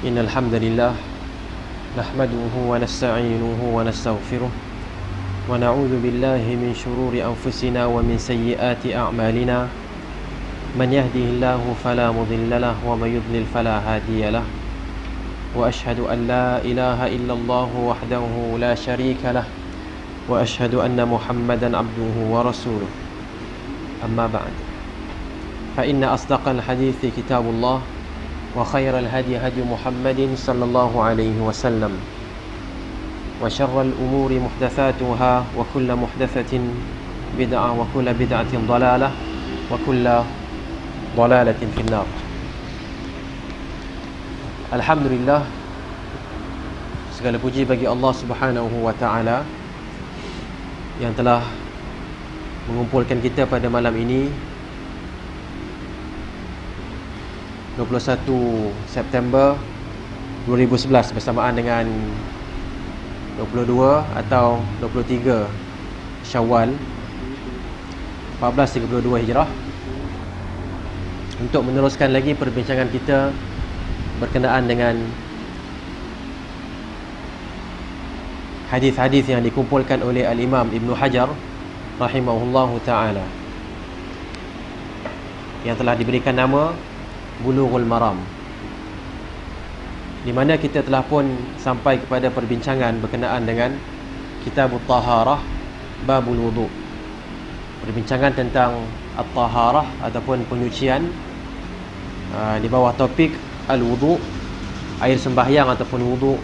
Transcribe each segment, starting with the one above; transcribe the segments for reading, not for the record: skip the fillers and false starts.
إن الحمد لله نحمده ونستعينه ونستغفره ونعوذ بالله من شرور أنفسنا ومن سيئات أعمالنا من يهده الله فلا مضل له ومن يضلل فلا هادي له وأشهد أن لا إله إلا الله وحده لا شريك له وأشهد أن محمدا عبده ورسوله أما بعد فإن أصدق الحديث كتاب الله وخير الهدي هدي محمد صلى الله عليه وسلم وشر الأمور محدثاتها وكل محدثة بدعة وكل بدعة ضلالة وكل ضلالة في النار. Alhamdulillah, segala puji bagi Allah Subhanahu wa taala yang telah mengumpulkan kita pada malam ini 21 September 2011 bersamaan dengan 22 atau 23 Syawal 1432 Hijrah untuk meneruskan lagi perbincangan kita berkenaan dengan hadis-hadis yang dikumpulkan oleh Al-Imam Ibn Hajar rahimahullahu ta'ala yang telah diberikan nama Bulughul Maram, di mana kita telah pun sampai kepada perbincangan berkenaan dengan Kitabut Taharah Babul Wudu, perbincangan tentang At-Taharah ataupun penyucian di bawah topik Al-Wudu, air sembahyang ataupun wudu.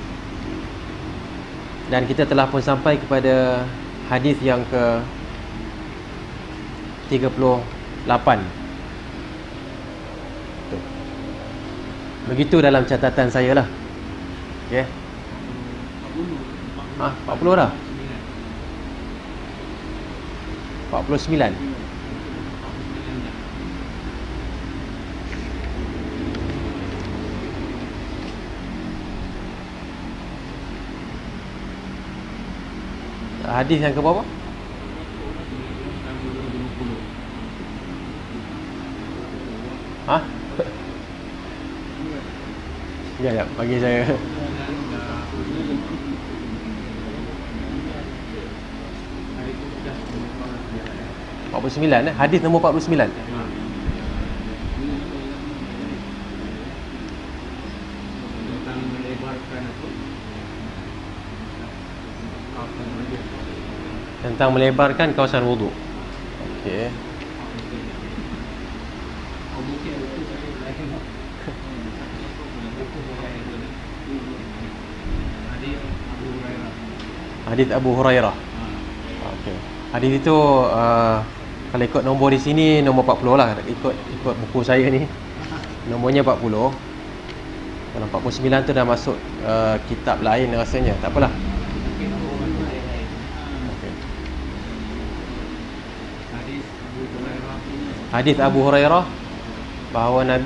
Dan kita telah pun sampai kepada hadis yang ke 38. Begitu dalam catatan saya lah. Okay. 40 dah. 49. Hadis yang ke berapa? Ya, bagi saya. Hadis nombor 49. Tentang melebarkan kawasan wudu. Okey. Hadis Abu Hurairah. Okey. Hadis itu kalau ikut nombor di sini nombor 40 lah, ikut buku saya ni. Nombornya 40. Kalau 49 tu dah masuk kitab lain rasanya. Tak apalah. Okey. Hadis Abu Hurairah bahawa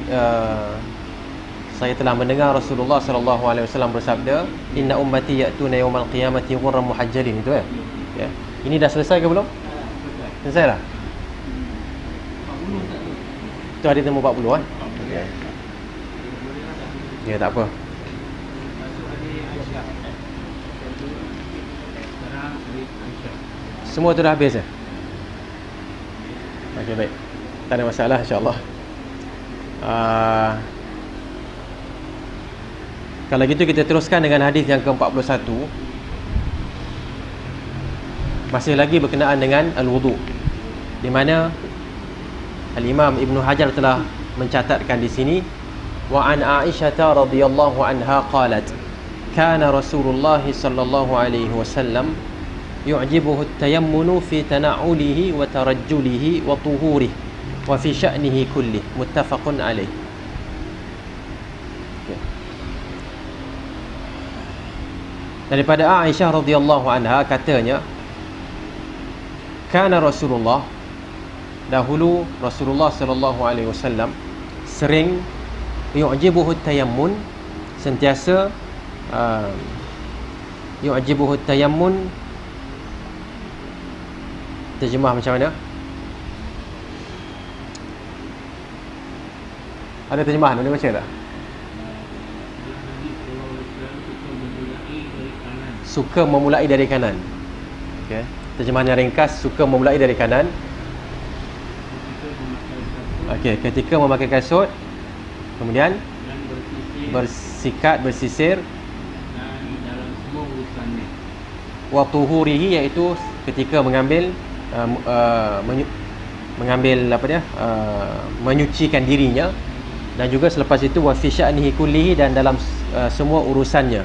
saya telah mendengar Rasulullah sallallahu alaihi wasallam bersabda, "Inna ummati ya'tuna yawmal qiyamati ghurran muhajjalin." Itu ya. Ini dah selesai ke belum? Selesai dah. Itu hadis nombor 40 Okey. Ya, tak apa. Semua tu dah habis Okey, baik. Tak ada masalah, insya-Allah. Kalau gitu kita teruskan dengan hadis yang ke-41. Masih lagi berkenaan dengan al-wudu, di mana Al-Imam Ibn Hajar telah mencatatkan di sini, wa an Aisyah radhiyallahu anha qalat kana Rasulullah sallallahu alaihi wasallam yu'jibuhu at-tayammunu fi tana'ulihi wa tarajjulihi wa tuhurihi wa fi sya'nihi kullih, muttafaqun alaih. Daripada Aisyah radhiyallahu anha katanya, kana Rasulullah, dahulu Rasulullah sallallahu alaihi wasallam sering yu'jibuhu tayammun, sentiasa yu'jibuhu tayammun, terjemah macam mana? Ada terjemahan, boleh baca tak? suka memulai dari kanan. Okey. Terjemahan yang ringkas, suka memulai dari kanan. Okey, ketika memakai kasut, kemudian bersikat, bersisir, dan dalam semua urusannya. wa tuhurihi, iaitu ketika mengambil menyucikan dirinya, dan juga selepas itu wa fi sya'nihi kullihi, dan dalam semua urusannya.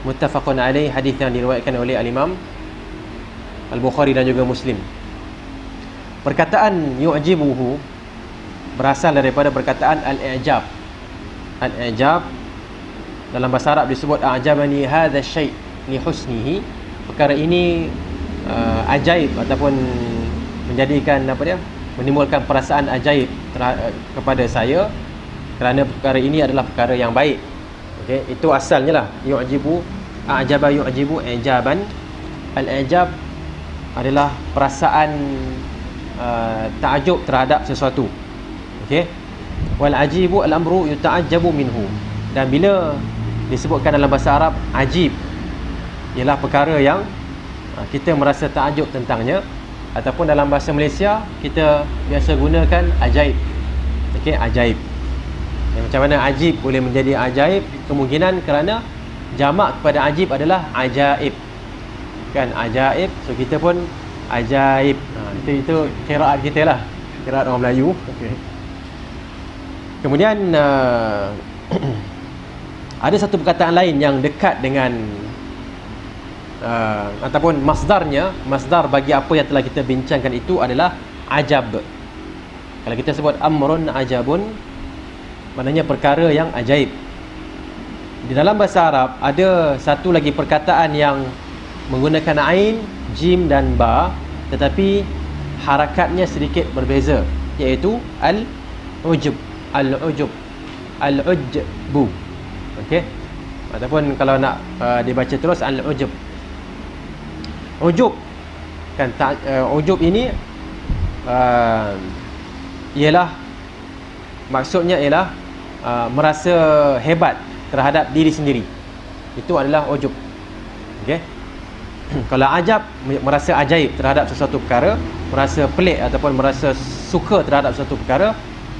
Muttafaqun alaih, hadis yang diriwayatkan oleh al-Imam Al-Bukhari dan juga Muslim. Perkataan yu'jibuhu berasal daripada perkataan al-i'jab. Al-i'jab dalam bahasa Arab disebut a'jabani hadha syai' li husnihi. Perkara ini ajaib ataupun menjadikan menimbulkan perasaan ajaib kepada saya kerana perkara ini adalah perkara yang baik. Okey, itu asalnya lah. Yu'jibu, a'jaba yu'jibu i'jaban. Al-i'jab adalah perasaan ta'ajub terhadap sesuatu. Okey. Wal ajibu al-amru yuta'ajjabu minhu. Dan bila disebutkan dalam bahasa Arab ajib, ialah perkara yang kita merasa ta'ajub tentangnya, ataupun dalam bahasa Malaysia kita biasa gunakan ajaib. Okey, ajaib. Macam mana ajib boleh menjadi ajaib? Kemungkinan kerana jamak kepada ajib adalah ajaib. Kan, ajaib. So kita pun ajaib. Itu qiraat kita lah, qiraat orang Melayu. Okey. Kemudian ada satu perkataan lain yang dekat dengan ataupun masdar bagi apa yang telah kita bincangkan itu adalah ajab. Kalau kita sebut amrun ajabun, maknanya perkara yang ajaib. Di dalam bahasa Arab ada satu lagi perkataan yang menggunakan ain, jim dan ba, tetapi harakatnya sedikit berbeza, iaitu al-ujub. Al-ujub, al-ujbu. Okey, ataupun kalau nak dibaca terus al-ujub. Ujub kan, ujub ini ialah maksudnya ialah merasa hebat terhadap diri sendiri. Itu adalah ujub. Okey. Kalau ajab, merasa ajaib terhadap sesuatu perkara, merasa pelik ataupun merasa suka terhadap sesuatu perkara.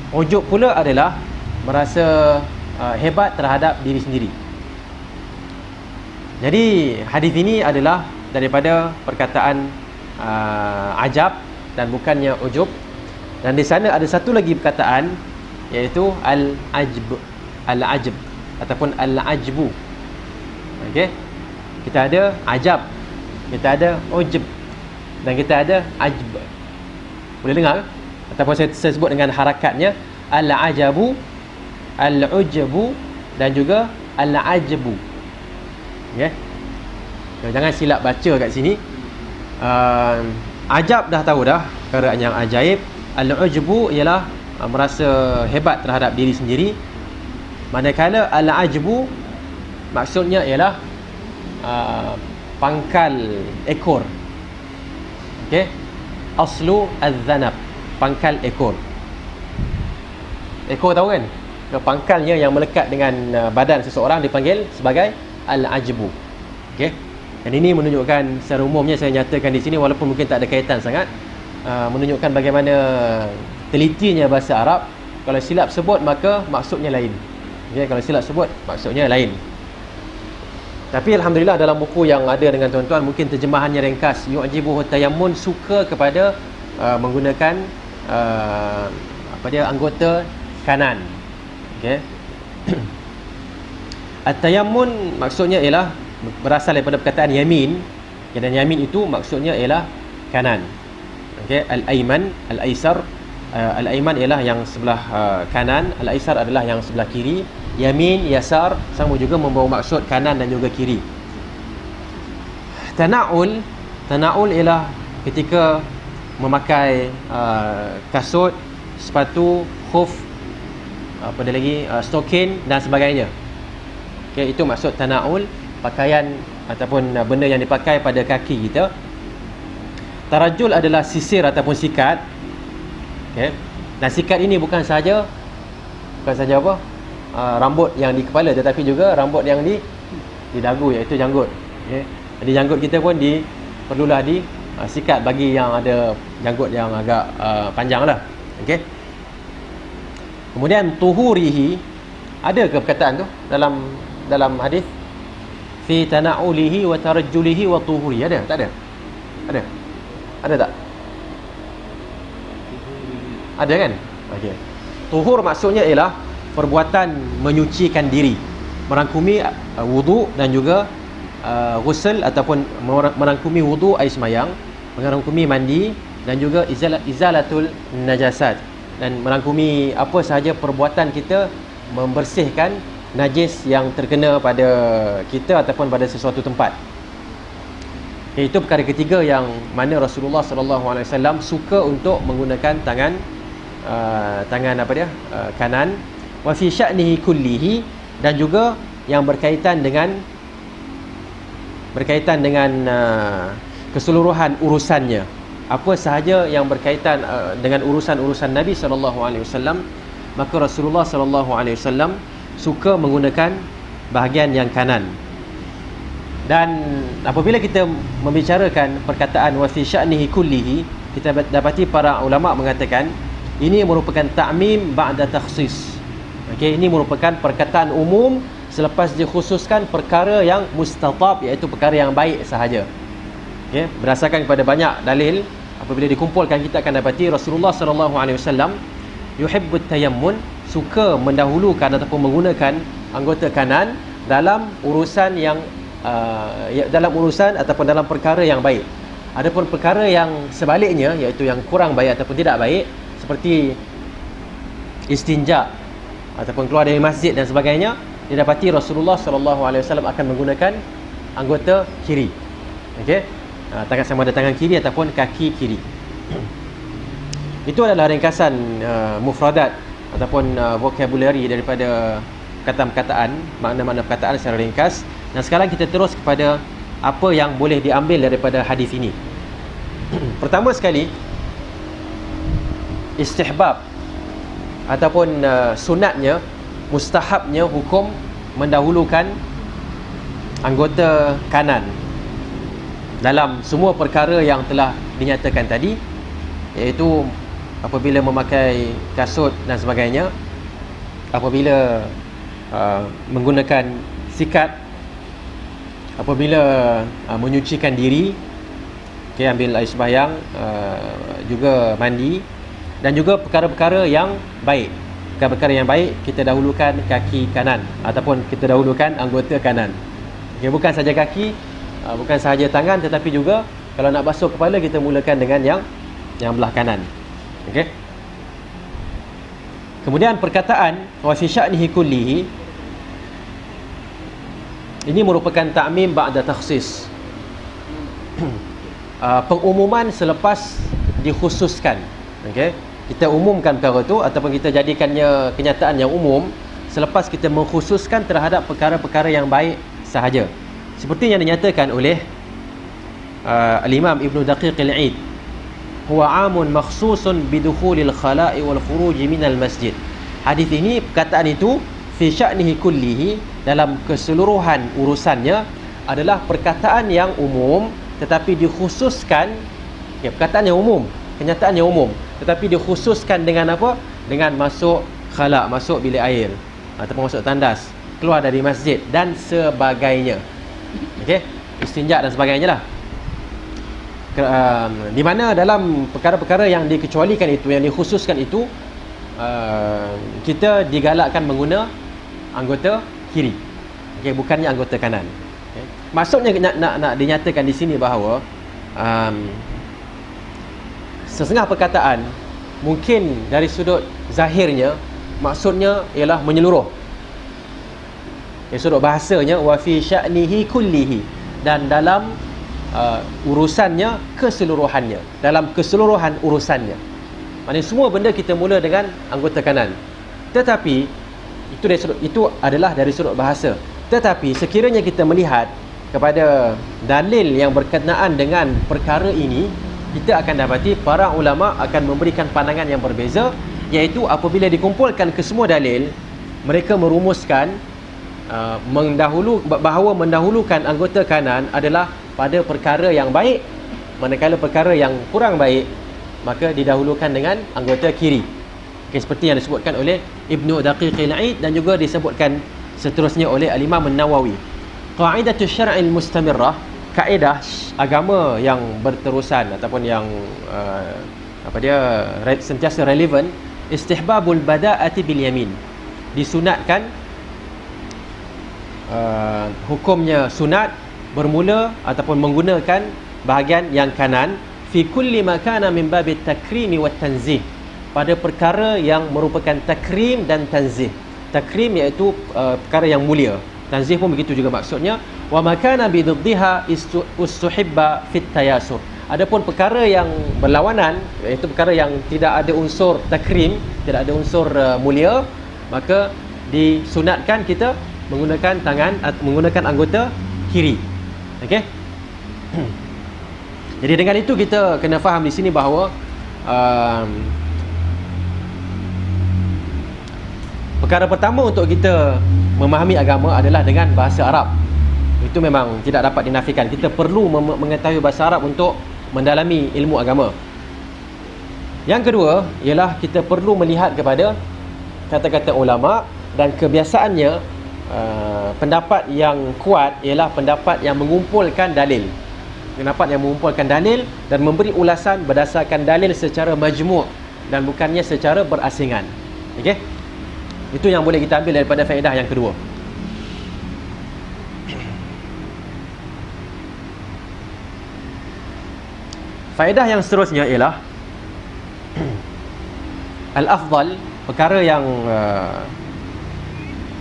Ujub pula adalah merasa hebat terhadap diri sendiri. Jadi hadis ini adalah daripada perkataan ajab dan bukannya ujub. Dan di sana ada satu lagi perkataan, iaitu al-ajb, al-ajb ataupun al-ajbu. Okey. Kita ada ajab, kita ada ujub, dan kita ada ajb. Boleh dengar? Ataupun saya sebut dengan harakatnya al-ajabu, al-ujbu dan juga al-ajbu. Okey. Jangan silap baca kat sini. Ajab dah tahu dah, perkara yang ajaib. Al-ujbu ialah merasa hebat terhadap diri sendiri. Manakala al-ajbu maksudnya ialah pangkal ekor. Okey. Aslu az-zanab, pangkal ekor. Ekor tahu kan? Pangkalnya yang melekat dengan badan seseorang dipanggil sebagai al-ajbu. Okey. Dan ini menunjukkan secara umumnya, saya nyatakan di sini walaupun mungkin tak ada kaitan sangat, menunjukkan bagaimana telitinya bahasa Arab. Kalau silap sebut maka maksudnya lain. Okey, kalau silap sebut maksudnya lain. Tapi alhamdulillah dalam buku yang ada dengan tuan-tuan mungkin terjemahannya ringkas. Yu'jibuhu tayammun, suka kepada menggunakan anggota kanan. Okey. At-tayammun maksudnya ialah berasal daripada perkataan yamin, dan yamin itu maksudnya ialah kanan. Okey, al-aiman, al-aisar. Al-aiman ialah yang sebelah kanan, al-aisar adalah yang sebelah kiri. Yamin, yasar sama juga membawa maksud kanan dan juga kiri. Tana'ul ialah ketika memakai kasut, sepatu, khuf, apa ada lagi, stokin dan sebagainya. Okey, itu maksud tana'ul, pakaian ataupun benda yang dipakai pada kaki kita. Tarajul adalah sisir ataupun sikat. Okey. Dan sikat ini bukan saja apa? Rambut yang di kepala, tetapi juga rambut yang di dagu, iaitu janggut. Okey. Jadi janggut kita pun perlulah sikat bagi yang ada janggut yang agak panjang lah. Okey. Kemudian tuhurihi, ada ke perkataan tu dalam hadis? Fi tana'ulihi wa tarajjulihi wa tuhuri, ada? Tak ada? Ada? Ada tak? Ada kan? Okey. Tuhur maksudnya ialah perbuatan menyucikan diri, merangkumi wudu dan juga ghusl ataupun merangkumi wudu air semayang, merangkumi mandi dan juga izalatul najasat, dan merangkumi apa sahaja perbuatan kita membersihkan najis yang terkena pada kita ataupun pada sesuatu tempat. Itu perkara ketiga yang mana Rasulullah SAW suka untuk menggunakan tangan kanan. Wa fi sya'nihi kullihi, dan juga yang berkaitan dengan keseluruhan urusannya, apa sahaja yang berkaitan dengan urusan-urusan Nabi SAW, maka Rasulullah SAW suka menggunakan bahagian yang kanan. Dan apabila kita membicarakan perkataan wa fi sya'nihi kullihi, kita dapati para ulama mengatakan ini merupakan ta'mim ba'da takhsis. Okey, ini merupakan perkataan umum selepas dikhususkan perkara yang mustatab, iaitu perkara yang baik sahaja. Okey, berdasarkan kepada banyak dalil, apabila dikumpulkan kita akan dapati Rasulullah SAW yuhibbut tayammun, suka mendahulukan ataupun menggunakan anggota kanan dalam urusan ataupun dalam perkara yang baik. Adapun perkara yang sebaliknya, iaitu yang kurang baik ataupun tidak baik, seperti istinja ataupun keluar dari masjid dan sebagainya, didapati Rasulullah SAW akan menggunakan anggota kiri. Okey, tangan sama ada tangan kiri ataupun kaki kiri. Itu adalah ringkasan mufradat ataupun vocabulary daripada perkataan-perkataan, makna-makna perkataan secara ringkas. Dan sekarang kita terus kepada apa yang boleh diambil daripada hadis ini. Pertama sekali, istihbab ataupun sunatnya, mustahabnya hukum mendahulukan anggota kanan dalam semua perkara yang telah dinyatakan tadi, iaitu apabila memakai kasut dan sebagainya, apabila menggunakan sikat, apabila menyucikan diri, ambil air sembahyang, juga mandi, dan juga perkara-perkara yang baik. Perkara-perkara yang baik kita dahulukan kaki kanan ataupun kita dahulukan anggota kanan. Bukan saja kaki, bukan sahaja tangan, tetapi juga kalau nak basuh kepala kita mulakan dengan yang belah kanan. Okey. Kemudian perkataan wa fi sya'nihi kullihi, ini merupakan ta'mim ba'da takhsis. Pengumuman selepas dikhususkan. Okey, kita umumkan perkara tu ataupun kita jadikannya kenyataan yang umum selepas kita mengkhususkan terhadap perkara-perkara yang baik sahaja. Seperti yang dinyatakan oleh Al-Imam Ibn Daqiq Al-Eid, huwa 'amun makhsusun bidukhulil khala'i wal khuruji minal masjid. Hadis ini, perkataan itu fi sya'nihi kullihi, dalam keseluruhan urusannya, adalah perkataan yang umum tetapi dikhususkan, perkataan yang umum, kenyataan yang umum, tetapi dikhususkan dengan apa? Dengan masuk khala', masuk bilik air ataupun masuk tandas, keluar dari masjid dan sebagainya. Okey, istinja dan sebagainya lah. Di mana dalam perkara-perkara yang dikecualikan itu, yang dikhususkan itu, kita digalakkan mengguna anggota kiri, bukannya anggota kanan. Maksudnya nak dinyatakan di sini bahawa sesengah perkataan mungkin dari sudut zahirnya maksudnya ialah menyeluruh. Sudut bahasanya wa fi sya'nihi kullihi, dan dalam urusannya, keseluruhannya, dalam keseluruhan urusannya. Maksudnya semua benda kita mula dengan anggota kanan. Tetapi itu adalah dari sudut bahasa. Tetapi sekiranya kita melihat kepada dalil yang berkenaan dengan perkara ini, kita akan dapati para ulama akan memberikan pandangan yang berbeza, iaitu apabila dikumpulkan kesemua dalil, mereka merumuskan bahawa mendahulukan anggota kanan adalah pada perkara yang baik, manakala perkara yang kurang baik maka didahulukan dengan anggota kiri. Okay, seperti yang disebutkan oleh Ibnu Daqiqil Aid dan juga disebutkan seterusnya oleh Al-Imam An-Nawawi. Qaidatus syar'il mustamirrah, kaedah agama yang berterusan ataupun yang sentiasa relevan, istihbabul bada'ati bil yamin, disunatkan hukumnya sunat bermula ataupun menggunakan bahagian yang kanan fi kulli ma kana min babit takrimi wat tanzih, pada perkara yang merupakan takrim dan tanzih. Takrim iaitu perkara yang mulia, tanzih pun begitu juga maksudnya. Wa ma kana bididdiha ustuhibba fit tayasur, adapun perkara yang berlawanan iaitu perkara yang tidak ada unsur takrim, tidak ada unsur mulia, maka disunatkan kita menggunakan menggunakan anggota kiri. Okey. Jadi dengan itu kita kena faham di sini bahawa perkara pertama untuk kita memahami agama adalah dengan bahasa Arab. Itu memang tidak dapat dinafikan. Kita perlu mengetahui bahasa Arab untuk mendalami ilmu agama. Yang kedua ialah kita perlu melihat kepada kata-kata ulama, dan kebiasaannya pendapat yang kuat ialah pendapat yang mengumpulkan dalil. Pendapat yang mengumpulkan dalil dan memberi ulasan berdasarkan dalil secara majmu' dan bukannya secara berasingan. Okey? Itu yang boleh kita ambil daripada faedah yang kedua. Faedah yang seterusnya ialah al-afdal, perkara yang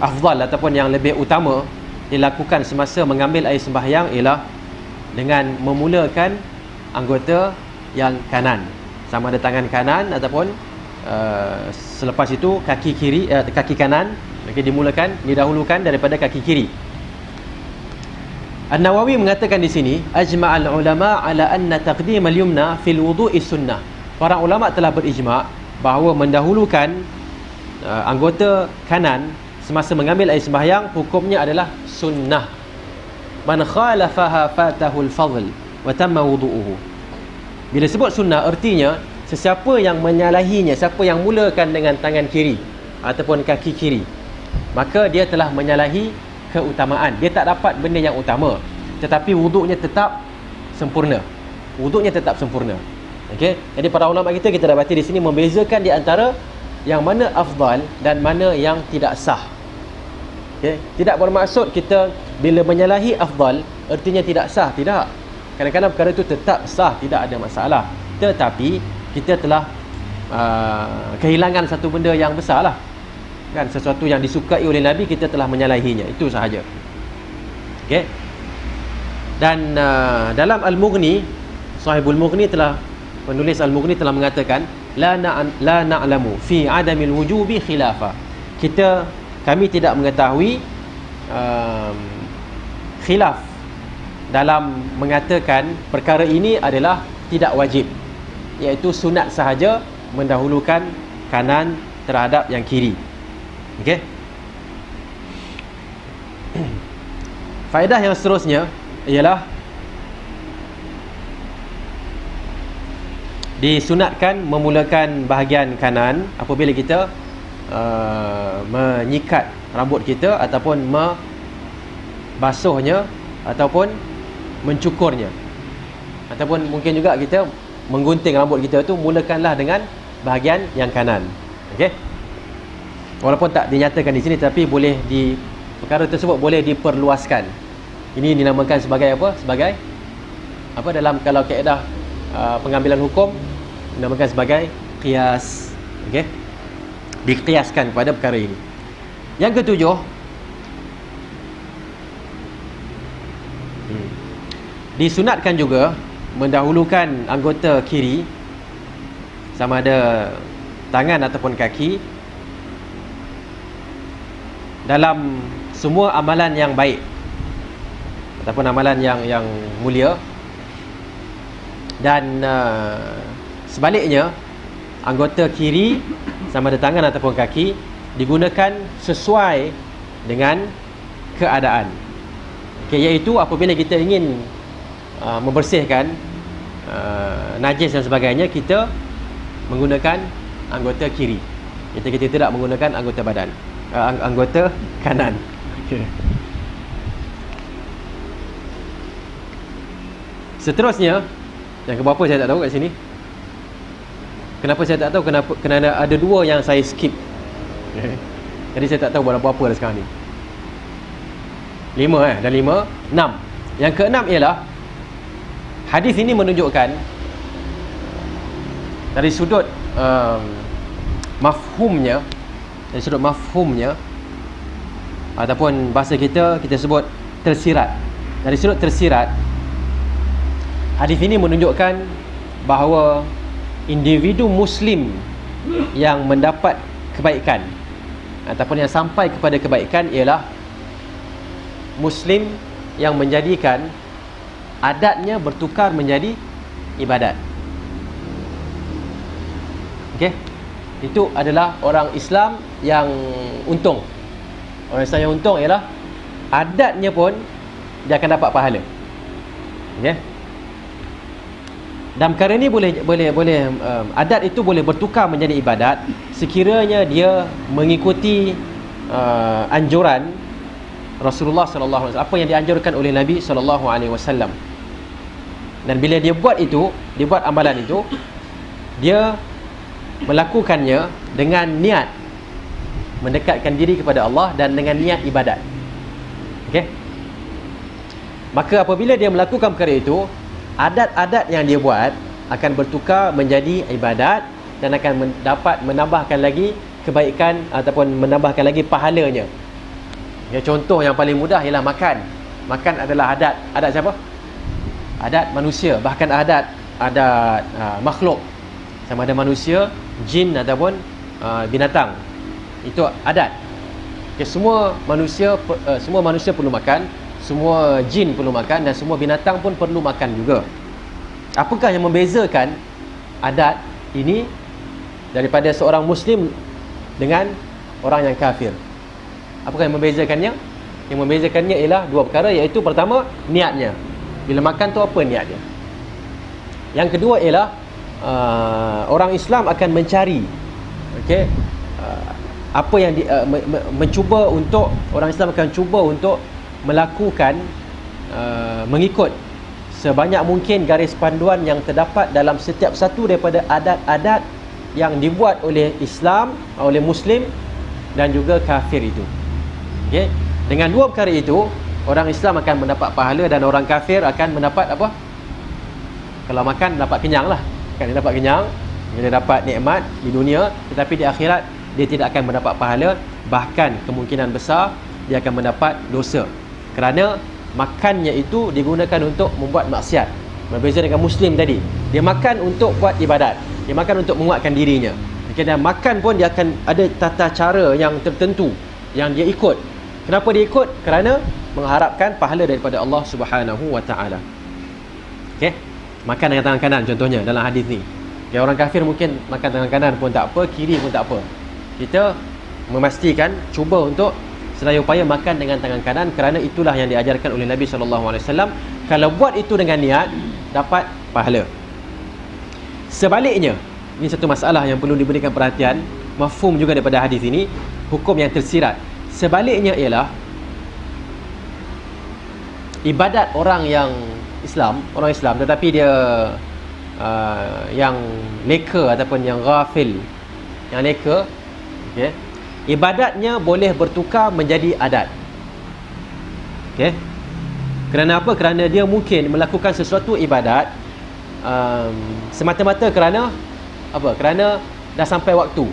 afdal ataupun yang lebih utama dilakukan semasa mengambil air sembahyang ialah dengan memulakan anggota yang kanan, sama ada tangan kanan ataupun selepas itu kaki kiri, kaki kanan. Okay, didahulukan daripada kaki kiri. An-Nawawi mengatakan di sini, ajma'al ulama ala anna taqdim al-yumna fil wudu'i sunnah. Para ulama telah berijma' bahawa mendahulukan anggota kanan semasa mengambil air sembahyang hukumnya adalah sunnah. Man khalafaha fatahu al-fadl wa tamma wudu'uhu. Bila sebut sunnah, artinya sesiapa yang menyalahinya, siapa yang mulakan dengan tangan kiri ataupun kaki kiri, maka dia telah menyalahi keutamaan. Dia tak dapat benda yang utama, tetapi wuduknya tetap sempurna. Wuduknya tetap sempurna. Okey. Jadi para ulama kita dapati di sini membezakan di antara yang mana afdal dan mana yang tidak sah. Okey. Tidak bermaksud kita bila menyalahi afdal artinya tidak sah, tidak. Kadang-kadang perkara itu tetap sah, tidak ada masalah. Tetapi kita telah kehilangan satu benda yang besar lah. Kan, sesuatu yang disukai oleh Nabi, kita telah menyalahinya. Itu sahaja. Okey. Dan dalam Al-Mughni, Sahibul Mughni penulis Al-Mughni telah mengatakan la na'lamu fi adamil wujubi khilafa. Kami tidak mengetahui khilaf dalam mengatakan perkara ini adalah tidak wajib, iaitu sunat sahaja mendahulukan kanan terhadap yang kiri. Okey. Faedah yang seterusnya ialah disunatkan memulakan bahagian kanan apabila kita menyikat rambut kita ataupun membasuhnya ataupun mencukurnya, ataupun mungkin juga kita menggunting rambut kita tu, mulakanlah dengan bahagian yang kanan. Okey. Walaupun tak dinyatakan di sini, tapi perkara tersebut boleh diperluaskan. Ini dinamakan sebagai apa? Sebagai apa dalam kalau kaedah pengambilan hukum dinamakan sebagai qiyas. Okey. Diqiyaskan kepada perkara ini. Yang ketujuh, disunatkan juga mendahulukan anggota kiri, sama ada tangan ataupun kaki, dalam semua amalan yang baik ataupun amalan yang mulia. Dan sebaliknya, anggota kiri sama ada tangan ataupun kaki digunakan sesuai dengan keadaan. Okay, iaitu apabila kita ingin membersihkan najis dan sebagainya, kita menggunakan anggota kiri. Kita tidak menggunakan anggota badan, anggota kanan. Okay. Seterusnya, yang keberapa saya tak tahu kat sini. Kenapa saya tak tahu? Kerana ada dua yang saya skip. Okay. Jadi saya tak tahu berapa dah sekarang ni. 5 dan 5, 6. Yang keenam ialah hadis ini menunjukkan dari sudut mafhumnya, ataupun bahasa kita sebut tersirat. Dari sudut tersirat, hadis ini menunjukkan bahawa individu Muslim yang mendapat kebaikan ataupun yang sampai kepada kebaikan ialah Muslim yang menjadikan adatnya bertukar menjadi ibadat. Okey, itu adalah orang Islam yang untung. Orang Islam yang untung ialah adatnya pun dia akan dapat pahala. Okey. Dan perkara ini boleh adat itu boleh bertukar menjadi ibadat sekiranya dia mengikuti anjuran Rasulullah sallallahu alaihi wasallam, apa yang dianjurkan oleh Nabi sallallahu alaihi wasallam. Dan bila dia buat amalan itu, dia melakukannya dengan niat mendekatkan diri kepada Allah dan dengan niat ibadat. Okey. Maka apabila dia melakukan perkara itu, adat-adat yang dia buat akan bertukar menjadi ibadat dan akan menambahkan lagi kebaikan ataupun menambahkan lagi pahalanya. Ya, contoh yang paling mudah ialah makan. Makan adalah adat. Adat siapa? Adat manusia. Bahkan adat makhluk, sama ada manusia, jin ataupun binatang. Itu adat. Okay, semua manusia perlu makan, semua jin perlu makan, dan semua binatang pun perlu makan juga. Apakah yang membezakan adat ini daripada seorang Muslim dengan orang yang kafir? Apakah yang membezakannya? Yang membezakannya ialah dua perkara, iaitu pertama, niatnya. Bila makan tu apa niatnya? Yang kedua ialah orang Islam akan mencari, okey, apa yang mencuba untuk, orang Islam akan cuba untuk melakukan mengikut sebanyak mungkin garis panduan yang terdapat dalam setiap satu daripada adat-adat yang dibuat oleh Islam, oleh Muslim dan juga kafir itu. Okay? Dengan dua perkara itu, orang Islam akan mendapat pahala dan orang kafir akan mendapat apa? Kalau makan dapat kenyang lah. Kan dia dapat kenyang, dia dapat nikmat di dunia, tetapi di akhirat dia tidak akan mendapat pahala, bahkan kemungkinan besar dia akan mendapat dosa. Kerana makannya itu digunakan untuk membuat maksiat. Berbeza dengan Muslim tadi, dia makan untuk buat ibadat, dia makan untuk menguatkan dirinya. Okay, dan makan pun dia akan ada tata cara yang tertentu yang dia ikut. Kenapa dia ikut? Kerana mengharapkan pahala daripada Allah Subhanahu wa taala. Okey. Makan dengan tangan kanan contohnya dalam hadis ni. Okay, orang kafir mungkin makan tangan kanan pun tak apa, kiri pun tak apa. Kita memastikan cuba untuk sedaya upaya makan dengan tangan kanan, kerana itulah yang diajarkan oleh Nabi sallallahu alaihi wasallam. Kalau buat itu dengan niat, dapat pahala. Sebaliknya, ini satu masalah yang perlu diberikan perhatian, mafhum juga daripada hadis ini, hukum yang tersirat. Sebaliknya ialah ibadat orang yang orang Islam tetapi dia yang leka ataupun yang ghafil, yang leka, okey, ibadatnya boleh bertukar menjadi adat. Okey. Kerana apa? Kerana dia mungkin melakukan sesuatu ibadat semata-mata kerana apa? Kerana dah sampai waktu.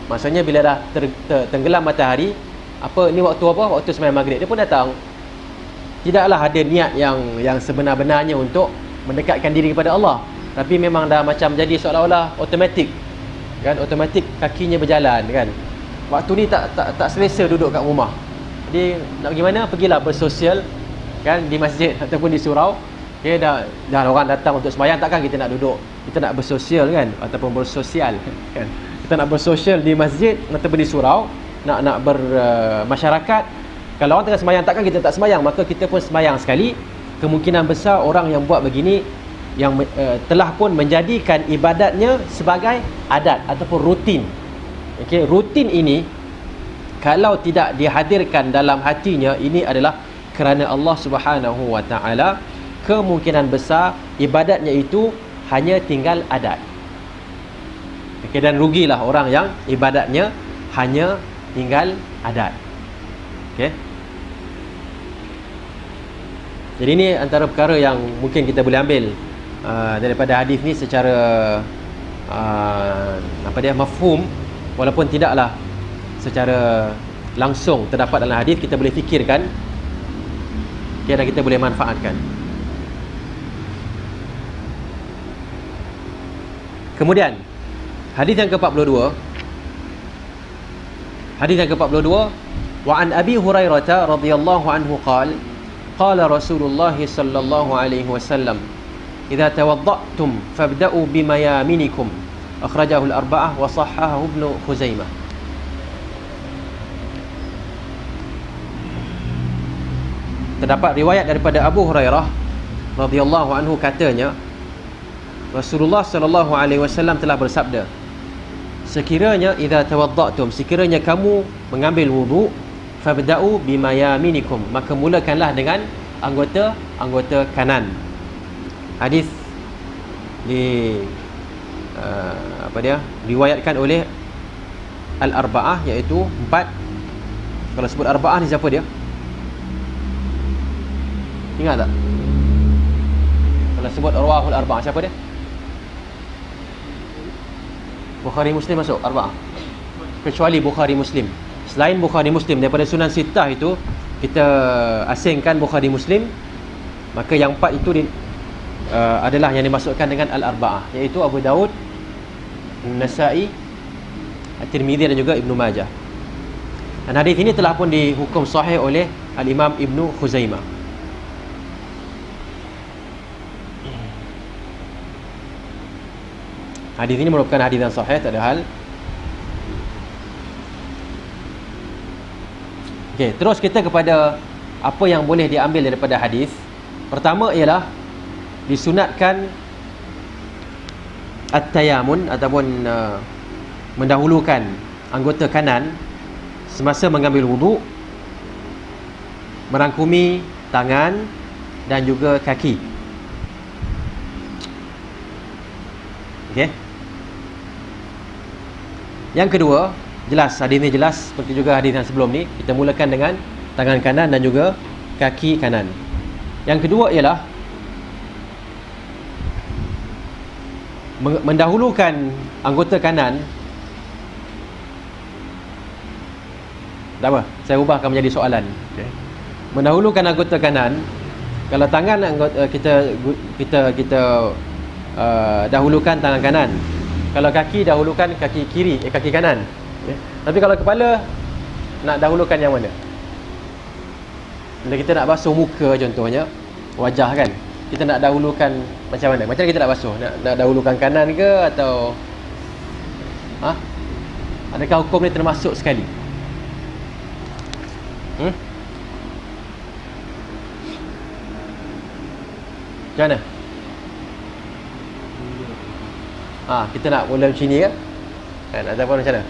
Maksudnya bila dah tenggelam matahari, apa ni waktu apa? Waktu sembahyang maghrib. Dia pun datang. Tidaklah ada niat yang sebenar-benarnya untuk mendekatkan diri kepada Allah, tapi memang dah macam jadi seolah-olah automatik. Kan, automatik kakinya berjalan kan. Waktu ni tak selesa duduk kat rumah. Jadi nak pergi mana? Pergilah bersosial kan, di masjid ataupun di surau. Okay, dah orang datang untuk sembahyang, takkan kita nak duduk, kita nak bersosial kan, ataupun bersosial kan. Kita nak bersosial di masjid ataupun di surau, nak bermasyarakat. Kalau orang tengah sembahyang, takkan kita tak sembahyang, maka kita pun sembahyang sekali. kemungkinan besar orang yang buat begini yang telah pun menjadikan ibadatnya sebagai adat ataupun rutin. Okey, rutin ini kalau tidak dihadirkan dalam hatinya, ini adalah kerana Allah Subhanahu wa taala, kemungkinan besar ibadatnya itu hanya tinggal adat. Okey, dan rugilah orang yang ibadatnya hanya tinggal adat. Okey. Jadi ini antara perkara yang mungkin kita boleh ambil daripada hadis ni secara mafhum, walaupun tidaklah secara langsung terdapat dalam hadis, kita boleh fikirkan, okay, dan kita boleh manfaatkan. Kemudian hadis yang ke-42, wa an Abi Hurairah radhiyallahu anhu qala Rasulullah sallallahu alaihi wasallam, idza tawadda'tum fabda'u bimayaminikum, akhrajahu al-arba'ah wa sahhahahu Ibnu Khuzaimah. Terdapat riwayat daripada Abu Hurairah radhiyallahu anhu, katanya Rasulullah sallallahu alaihi wasallam telah bersabda, sekiranya idza tawadda'tum, sekiranya kamu mengambil wudu, fabda'u bimayaminikum, maka mulakanlah dengan anggota kanan. Hadis riwayatkan oleh al-arba'ah, iaitu 4. Kalau sebut arba'ah ni siapa dia? Ingat tak? Kalau sebut arwahul arba'ah, siapa dia? Bukhari Muslim masuk arba'ah, kecuali Bukhari Muslim. Selain Bukhari Muslim, daripada Sunan Sittah itu kita asingkan Bukhari Muslim, maka yang 4 itu adalah yang dimasukkan dengan al-arba'ah, iaitu Abu Daud, Nasa'i, At-Tirmidzi dan juga Ibnu Majah. Dan hadis ini telah pun dihukum sahih oleh al-Imam Ibnu Khuzaimah. Hadis ini merupakan hadis yang sahih, tak ada hal. Okey, terus kita kepada apa yang boleh diambil daripada hadis. Pertama ialah disunatkan at-tayamun ataupun mendahulukan anggota kanan semasa mengambil wuduk, merangkumi tangan dan juga kaki. Okey. Yang kedua, jelas, hadis ini jelas seperti juga hadis yang sebelum ni, kita mulakan dengan tangan kanan dan juga kaki kanan. Yang kedua ialah mendahulukan anggota kanan. Tak apa, saya ubahkan menjadi soalan. Okay. Mendahulukan anggota kanan, kalau tangan kita dahulukan tangan kanan, kalau kaki dahulukan kaki kiri, kaki kanan. Okay. Tapi kalau kepala, nak dahulukan yang mana? Bila kita nak basuh muka contohnya, wajah kan, kita nak dahulukan macam mana? Macam mana kita nak basuh? Nak dahulukan kanan ke atau adakah hukum ni termasuk sekali? Macam mana? Kita nak mula macam ni ke? Kan, ataupun macam mana?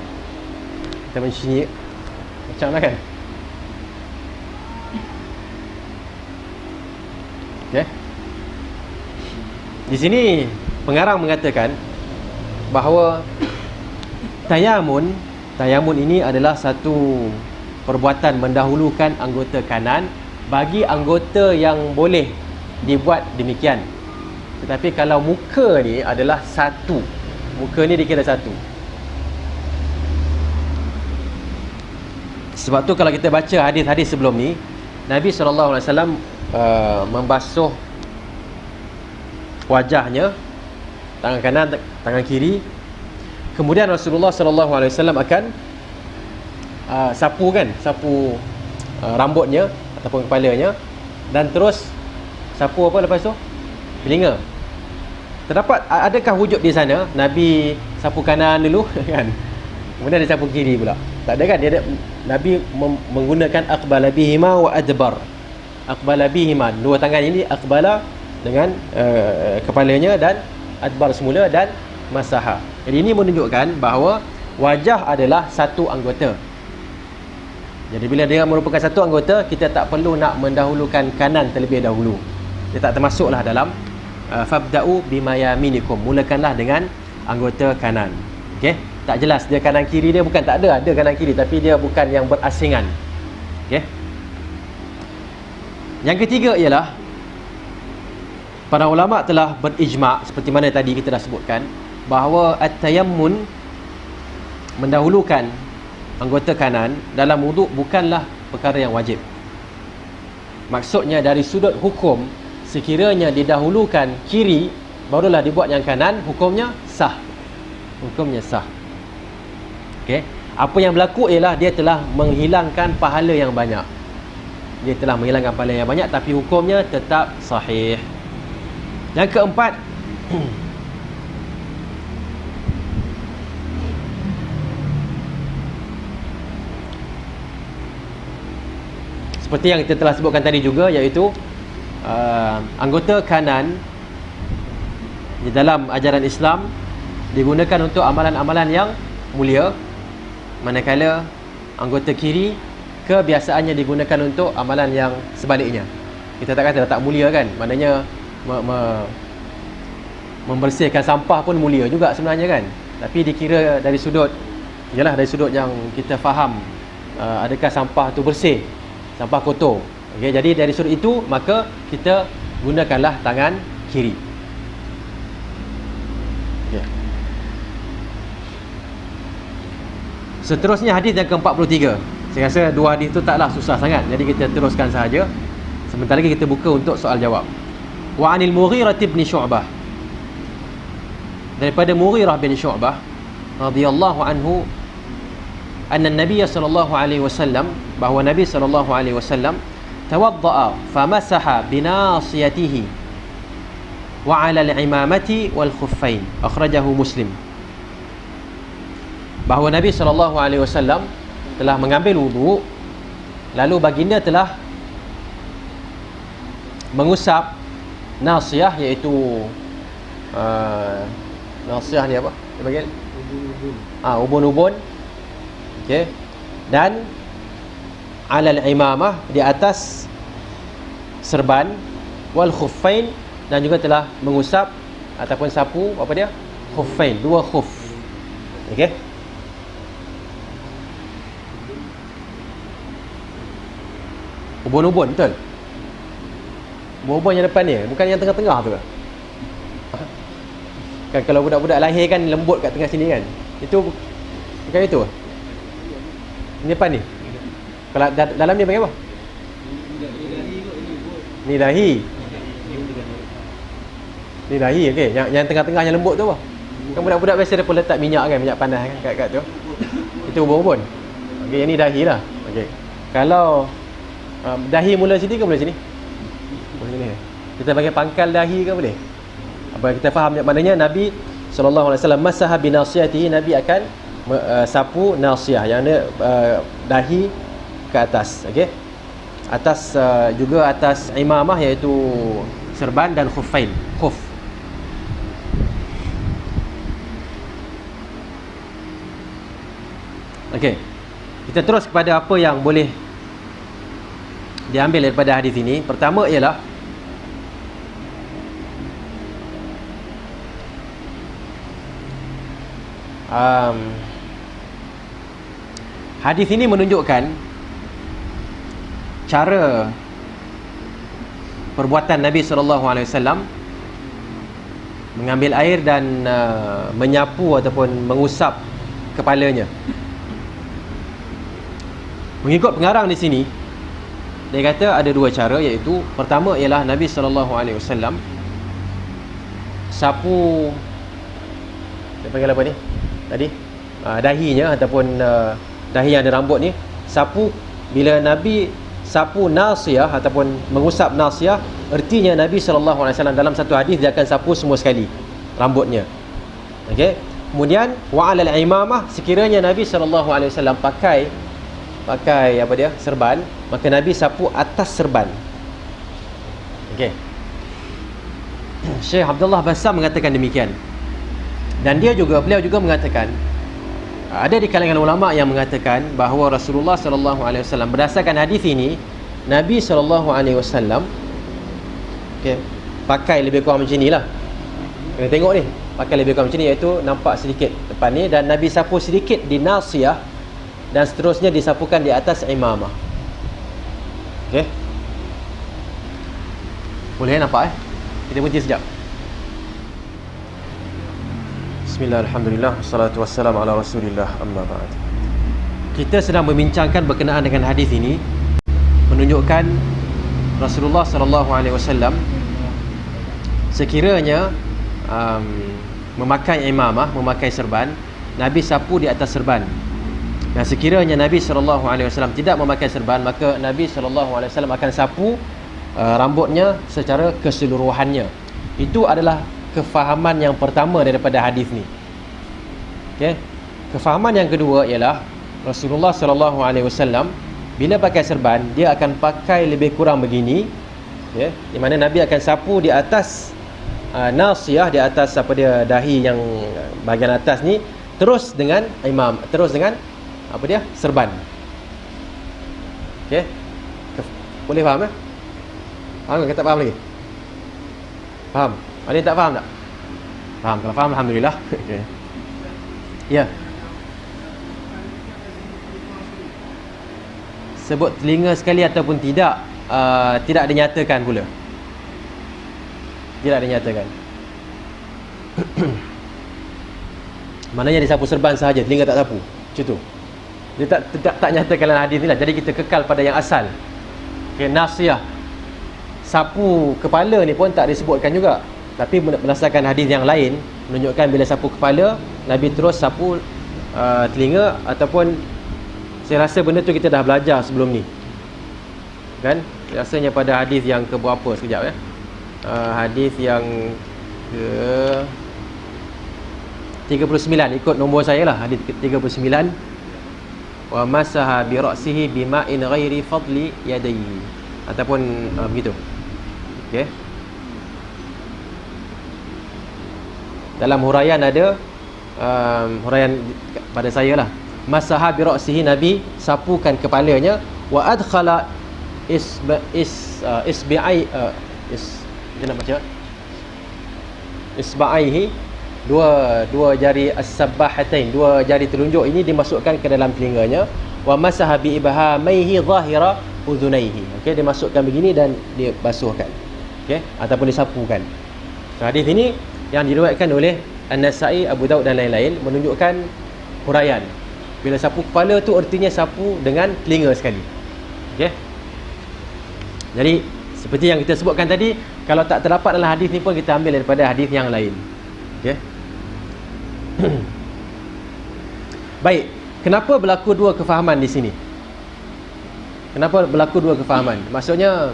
Kita macam ni, macam mana kan? Okay. Di sini pengarang mengatakan bahawa tayamun ini adalah satu perbuatan mendahulukan anggota kanan bagi anggota yang boleh dibuat demikian. Tetapi kalau muka ni adalah satu, muka ni dikira satu. Sebab tu kalau kita baca hadis-hadis sebelum ni, Nabi SAW membasuh wajahnya, tangan kanan, tangan kiri. Kemudian Rasulullah SAW akan sapu rambutnya ataupun kepalanya, dan terus sapu apa lepas tu? Telinga. Terdapat, adakah wujud di sana Nabi sapu kanan dulu kan, kemudian dia sapu kiri pula? Tak ada kan? Nabi menggunakan aqbala bihima wa adbar. aqbala bihima, dua tangan ini aqbala dengan kepalanya, dan adbar semula, dan masaha. Jadi ini menunjukkan bahawa wajah adalah satu anggota. Jadi bila dia merupakan satu anggota, kita tak perlu nak mendahulukan kanan terlebih dahulu. Dia tak termasuklah dalam fabda'u bima yaminikum, mulakanlah dengan anggota kanan. Okey, tak jelas dia kanan kiri dia, bukan, tak ada kanan kiri, tapi dia bukan yang berasingan. Okey. Yang ketiga ialah para ulama telah berijma', seperti mana tadi kita dah sebutkan, bahawa at-tayammun, mendahulukan anggota kanan dalam wuduk, bukanlah perkara yang wajib. Maksudnya dari sudut hukum, sekiranya didahulukan kiri barulah dibuat yang kanan, hukumnya sah. Hukumnya sah. Okey. Apa yang berlaku ialah dia telah menghilangkan pahala yang banyak. Dia telah menghilangkan pahala yang banyak, tapi hukumnya tetap sahih. Yang keempat, seperti yang kita telah sebutkan tadi juga, iaitu anggota kanan di dalam ajaran Islam digunakan untuk amalan-amalan yang mulia, manakala anggota kiri kebiasaannya digunakan untuk amalan yang sebaliknya. Kita tak kata tak mulia kan, maknanya membersihkan sampah pun mulia juga sebenarnya kan, tapi dikira dari sudut, ialah dari sudut yang kita faham, adakah sampah tu bersih, sampah kotor. Okey, jadi dari sudut itu maka kita gunakanlah tangan kiri. Okey. Seterusnya hadis yang ke-43. Saya rasa dua hadis tu taklah susah sangat, jadi kita teruskan sahaja. Sebentar lagi kita buka untuk soal jawab. Wa 'anil Mughirah bin Syu'bah, daripada Mughirah bin Syu'bah radhiyallahu anhu, anna Nabi sallallahu alaihi wasallam, bahawa Nabi sallallahu alaihi wasallam tawadda'a famasaha binasiyatihi wa 'ala al-imamati wal khuffain, akhrajahu Muslim. Bahawa Nabi sallallahu alaihi wasallam telah mengambil wuduk, lalu baginda telah mengusap nasiyah, iaitu nasiyah ni apa dia panggil? Ubun-ubun. Okey. Dan alal imamah, di atas serban, wal khuffain, dan juga telah mengusap ataupun sapu apa dia? Khuffain, dua khuf. Okey. Ubun-ubun, betul? Ubun-ubun yang depan ni, bukan yang tengah-tengah tu ke? Kan kalau budak-budak lahir kan lembut kat tengah sini kan, itu bukan itu? Ini depan ni. Kalau dalam ni panggil apa? Ni dahi. Ni dahi, okey. Yang tengah-tengah yang lembut tu apa? Kan budak-budak biasa dia pun letak minyak kan, minyak panas kan kat tu. Itu ubun-ubun. Okey, yang ni dahi lah. Okey. Kalau dahi mula sini ke mula sini? Mula sini. Kita panggil pangkal dahi ke boleh? Apa kita faham maknanya Nabi sallallahu alaihi wasallam masaha binasiyatihi, Nabi akan sapu nasiyah, yang ada dahi ke atas. Okey. Atas juga atas imamah, iaitu serban, dan khuffain, khuf. Okey. Kita terus kepada apa yang boleh diambil daripada hadis ini. Pertama ialah hadis ini menunjukkan cara perbuatan Nabi SAW mengambil air dan menyapu ataupun mengusap kepalanya. Mengikut pengarang di sini, dia kata ada dua cara, iaitu pertama ialah Nabi SAW sapu, dia panggil apa ni tadi, dahinya ataupun dahi yang ada rambut ni, sapu. Bila Nabi sapu nasiyah ataupun mengusap nasiyah, ertinya Nabi SAW dalam satu hadis dia akan sapu semua sekali rambutnya. Okey. Kemudian wa'alal imamah, sekiranya Nabi SAW pakai apa dia, serban, maka Nabi sapu atas serban. Okey. Syekh Abdullah Bassam mengatakan demikian. Dan beliau juga mengatakan, ada di kalangan ulama yang mengatakan bahawa Rasulullah sallallahu alaihi wasallam, berdasarkan hadis ini, Nabi sallallahu alaihi wasallam pakai lebih kurang macam nilah. Kena tengok ni, pakai lebih kurang macam ni, iaitu nampak sedikit depan ni, dan Nabi sapu sedikit di nasiyah, dan seterusnya disapukan di atas imamah. Okey. Boleh nampak Kita berhenti sekejap. Bismillah, alhamdulillah, wassalatu wassalamu ala rasulillah, amma ba'd. Kita sedang membincangkan berkenaan dengan hadis ini, menunjukkan Rasulullah sallallahu alaihi wasallam sekiranya memakai imamah, memakai serban, Nabi sapu di atas serban. Dan sekiranya Nabi sallallahu alaihi wasallam tidak memakai serban, maka Nabi sallallahu alaihi wasallam akan sapu rambutnya secara keseluruhannya. Itu adalah kefahaman yang pertama daripada hadis ni. Okey. Kefahaman yang kedua ialah Rasulullah sallallahu alaihi wasallam bila pakai serban, dia akan pakai lebih kurang begini, di mana Nabi akan sapu di atas nasiyah, di atas dahi yang bahagian atas ni, terus dengan serban. Okey. Boleh faham Faham ke tak faham lagi? Faham? Ada yang tak faham tak? Faham. Kalau faham, alhamdulillah. Okay. Ya. Sebut telinga sekali ataupun tidak, tidak dinyatakan pula. Tidak dinyatakan. Maknanya dia sapu serban sahaja, telinga tak sapu. Macam tu. Dia tak nyatakan dalam hadis ni lah. Jadi kita kekal pada yang asal. Okay, nasiyah. Sapu kepala ni pun tak disebutkan juga. Tapi berdasarkan hadis yang lain menunjukkan bila sapu kepala, Nabi terus sapu telinga, ataupun saya rasa benda tu kita dah belajar sebelum ni. Kan? Rasanya pada hadis yang ke berapa sekejap hadis yang ke 39, ikut nombor saya lah, hadis ke 39. Wa masaha bi ra'sihi bima'in ghairi fadli yadayhi, ataupun begitu. Okey. Dalam huraian ada huraian pada saya lah, masaha bi ra'sihi, Nabi sapukan kepalanya, wa adkhala isbi'ai macam nak baca, isba'aihi, dua jari as-sabbahatain, dua jari telunjuk ini dimasukkan ke dalam telinganya, wa masaha bi ibhamaihi zahira udhunaihi. Okey, dia masukkan begini dan dia basuhkan, okey, ataupun disapukan. Hadis ini yang diriwayatkan oleh An-Nasa'i, Abu Daud dan lain-lain, menunjukkan huraian. Bila sapu kepala tu artinya sapu dengan telinga sekali. Okey. Jadi seperti yang kita sebutkan tadi, kalau tak terdapat dalam hadis ni pun kita ambil daripada hadis yang lain. Okey. Baik, kenapa berlaku dua kefahaman di sini? Kenapa berlaku dua kefahaman? Maksudnya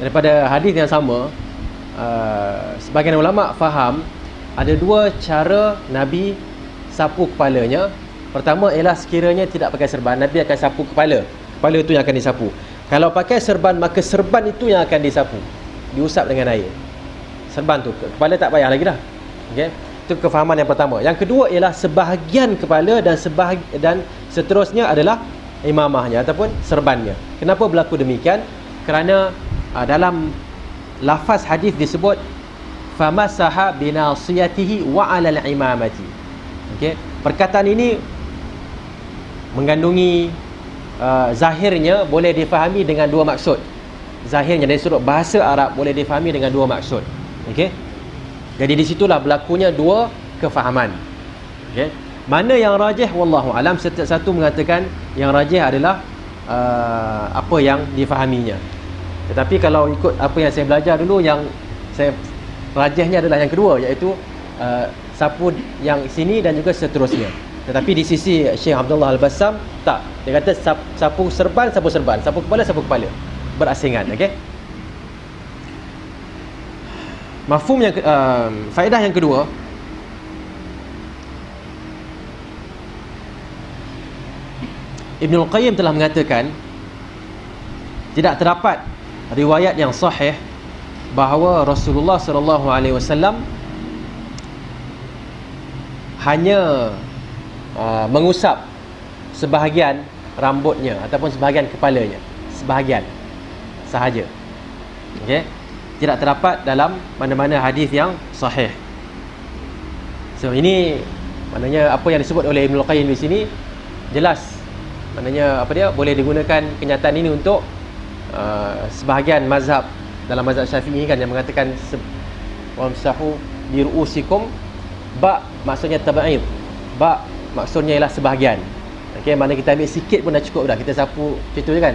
daripada hadis yang sama, sebahagian ulama faham ada dua cara Nabi sapu kepalanya. Pertama ialah sekiranya tidak pakai serban, Nabi akan sapu kepala itu yang akan disapu. Kalau pakai serban, maka serban itu yang akan disapu, diusap dengan air. Serban tu, kepala tak payah lagi dah. Okey, itu kefahaman yang pertama. Yang kedua ialah sebahagian kepala dan seterusnya adalah imamahnya ataupun serbannya. Kenapa berlaku demikian? Kerana dalam lafaz hadis disebut famasaha binasiyatihi wa 'alal imamati. Okey, perkataan ini mengandungi zahirnya boleh difahami dengan dua maksud. Zahirnya dari sudut bahasa Arab boleh difahami dengan dua maksud. Okey, jadi di situlah berlakunya dua kefahaman. Okey, mana yang rajih wallahu alam. Setiap satu mengatakan yang rajih adalah apa yang difahaminya. Tetapi kalau ikut apa yang saya belajar dulu, yang saya rajihnya adalah yang kedua, iaitu sapu yang sini dan juga seterusnya. Tetapi di sisi Syekh Abdullah Al-Bassam tak, dia kata sapu serban, sapu kepala, berasingan. Okey, mafhum yang faedah yang kedua, Ibnul Qayyim telah mengatakan tidak terdapat riwayat yang sahih bahawa Rasulullah sallallahu alaihi wasallam hanya mengusap sebahagian rambutnya ataupun sebahagian kepalanya, sebahagian sahaja. Okey, tidak terdapat dalam mana-mana hadis yang sahih. So ini maknanya apa yang disebut oleh Ibnul Qayyim di sini jelas, maknanya apa dia, boleh digunakan kenyataan ini untuk sebahagian mazhab dalam mazhab Syafi'i kan, yang mengatakan wamsahu bi ru'usikum, ba maksudnya tab'id, ba maksudnya ialah sebahagian. Okey, mana kita ambil sikit pun dah cukup dah, kita sapu macam tu je kan,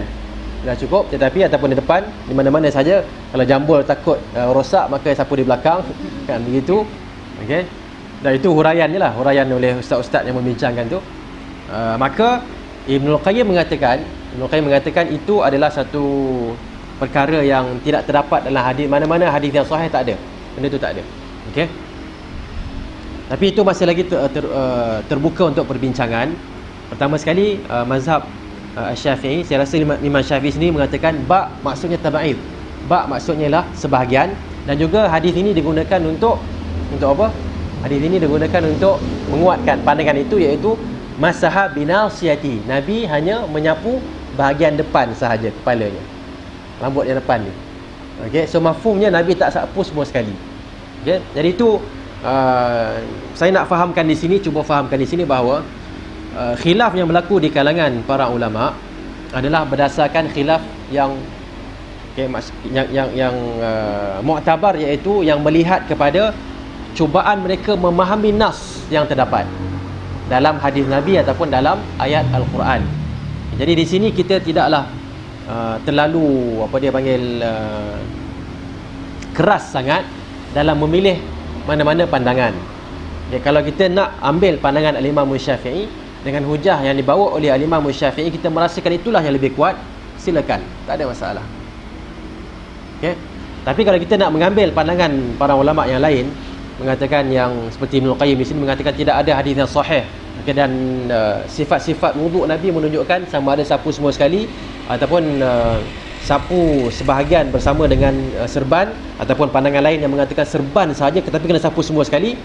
dah cukup. Tetapi ataupun di depan, di mana-mana saja, kalau jambul takut rosak, maka sapu di belakang kan, begitu. Okey, dan itu huraian je lah, huraian oleh ustaz-ustaz yang membincangkan tu. Maka Ibnul Qayyim mengatakan itu adalah satu perkara yang tidak terdapat dalam hadis, mana-mana hadis yang sahih tak ada, benda tu tak ada. Okey, tapi itu masih lagi terbuka untuk perbincangan. Pertama sekali, mazhab Syafi'i, saya rasa Imam Syafi'i sendiri mengatakan ba maksudnya tab'id, ba maksudnya lah sebahagian. Dan juga hadis ini digunakan untuk apa? Hadis ini digunakan untuk menguatkan pandangan itu, iaitu masaha binasiyati, Nabi hanya menyapu bahagian depan sahaja, kepalanya, rambut yang depan ni. Okey, so mafhumnya Nabi tak sapu semua sekali. Okey, jadi itu saya nak fahamkan di sini, cuba fahamkan di sini bahawa khilaf yang berlaku di kalangan para ulama adalah berdasarkan khilaf yang mu'tabar, iaitu yang melihat kepada cubaan mereka memahami nas yang terdapat dalam hadis Nabi ataupun dalam ayat Al-Quran. Jadi di sini kita tidaklah terlalu apa dia panggil keras sangat dalam memilih mana-mana pandangan. Ya, kalau kita nak ambil pandangan Al-Imam Syafi'i dengan hujah yang dibawa oleh Al-Imam Syafi'i, kita merasakan itulah yang lebih kuat, silakan, tak ada masalah. Okay? Tapi kalau kita nak mengambil pandangan para ulama yang lain, mengatakan yang seperti Ibnul Qayyim di sini mengatakan tidak ada hadis yang sahih. Okay, dan sifat-sifat wuduk Nabi menunjukkan sama ada sapu semua sekali ataupun sapu sebahagian bersama dengan serban, ataupun pandangan lain yang mengatakan serban sahaja tetapi kena sapu semua sekali.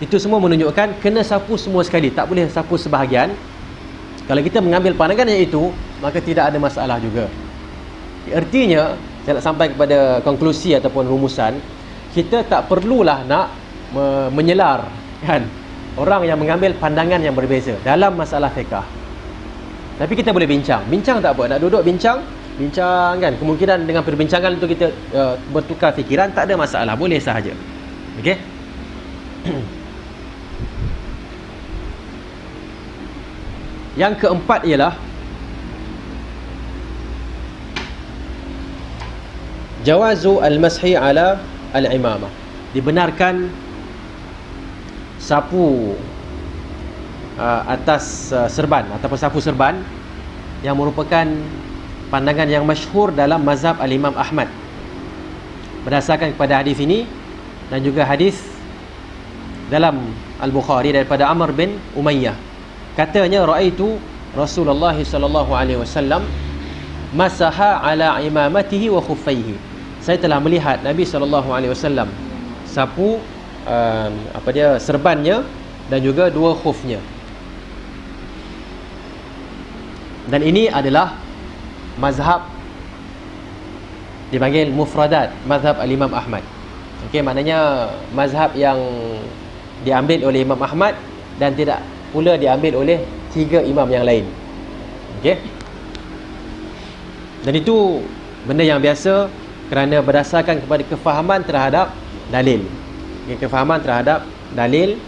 Itu semua menunjukkan kena sapu semua sekali, tak boleh sapu sebahagian. Kalau kita mengambil pandangan yang itu, maka tidak ada masalah juga. Artinya, saya nak sampai kepada konklusi ataupun rumusan, kita tak perlulah nak menyelar kan orang yang mengambil pandangan yang berbeza dalam masalah fiqh. Tapi kita boleh bincang tak apa, nak duduk bincang kan, kemungkinan dengan perbincangan itu kita bertukar fikiran, tak ada masalah, boleh sahaja. Okey. Yang keempat ialah jawazu al-mashi ala al-imamah, dibenarkan sapu atas serban ataupun sapu serban, yang merupakan pandangan yang masyhur dalam mazhab al-Imam Ahmad berdasarkan kepada hadis ini dan juga hadis dalam Al-Bukhari daripada Amr bin Umayyah. Katanya, raaitu Rasulullah sallallahu alaihi wasallam masaha ala imamatihi wa khuffaihi. Saya telah melihat Nabi sallallahu alaihi wasallam sapu serbannya dan juga dua khufnya. Dan ini adalah mazhab dipanggil mufradat, mazhab al-Imam Ahmad. Okey, maknanya mazhab yang diambil oleh Imam Ahmad dan tidak pula diambil oleh 3 imam yang lain. Okey. Dan itu benda yang biasa kerana berdasarkan kepada kefahaman terhadap dalil. Okay, kefahaman terhadap dalil,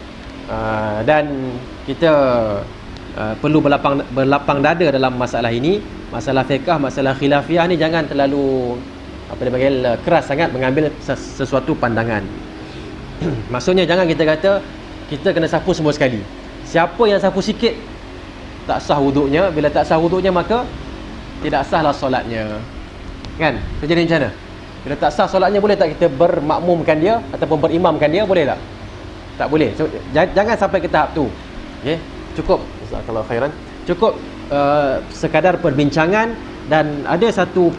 dan kita perlu berlapang dada dalam masalah ini. Masalah fiqh, masalah khilafiyah ni jangan terlalu keras sangat mengambil sesuatu pandangan. Maksudnya jangan kita kata kita kena sapu semua sekali. Siapa yang sapu sikit tak sah wuduknya. Bila tak sah wuduknya, maka tidak sahlah solatnya. Kan? Jadi macam mana? Bila tak sah solatnya, boleh tak kita bermakmumkan dia ataupun berimamkan dia? Boleh tak? Tak boleh. So, jangan sampai ke tahap tu. Okay? Cukup. Jazakallahu khairan. Cukup sekadar perbincangan. Dan ada satu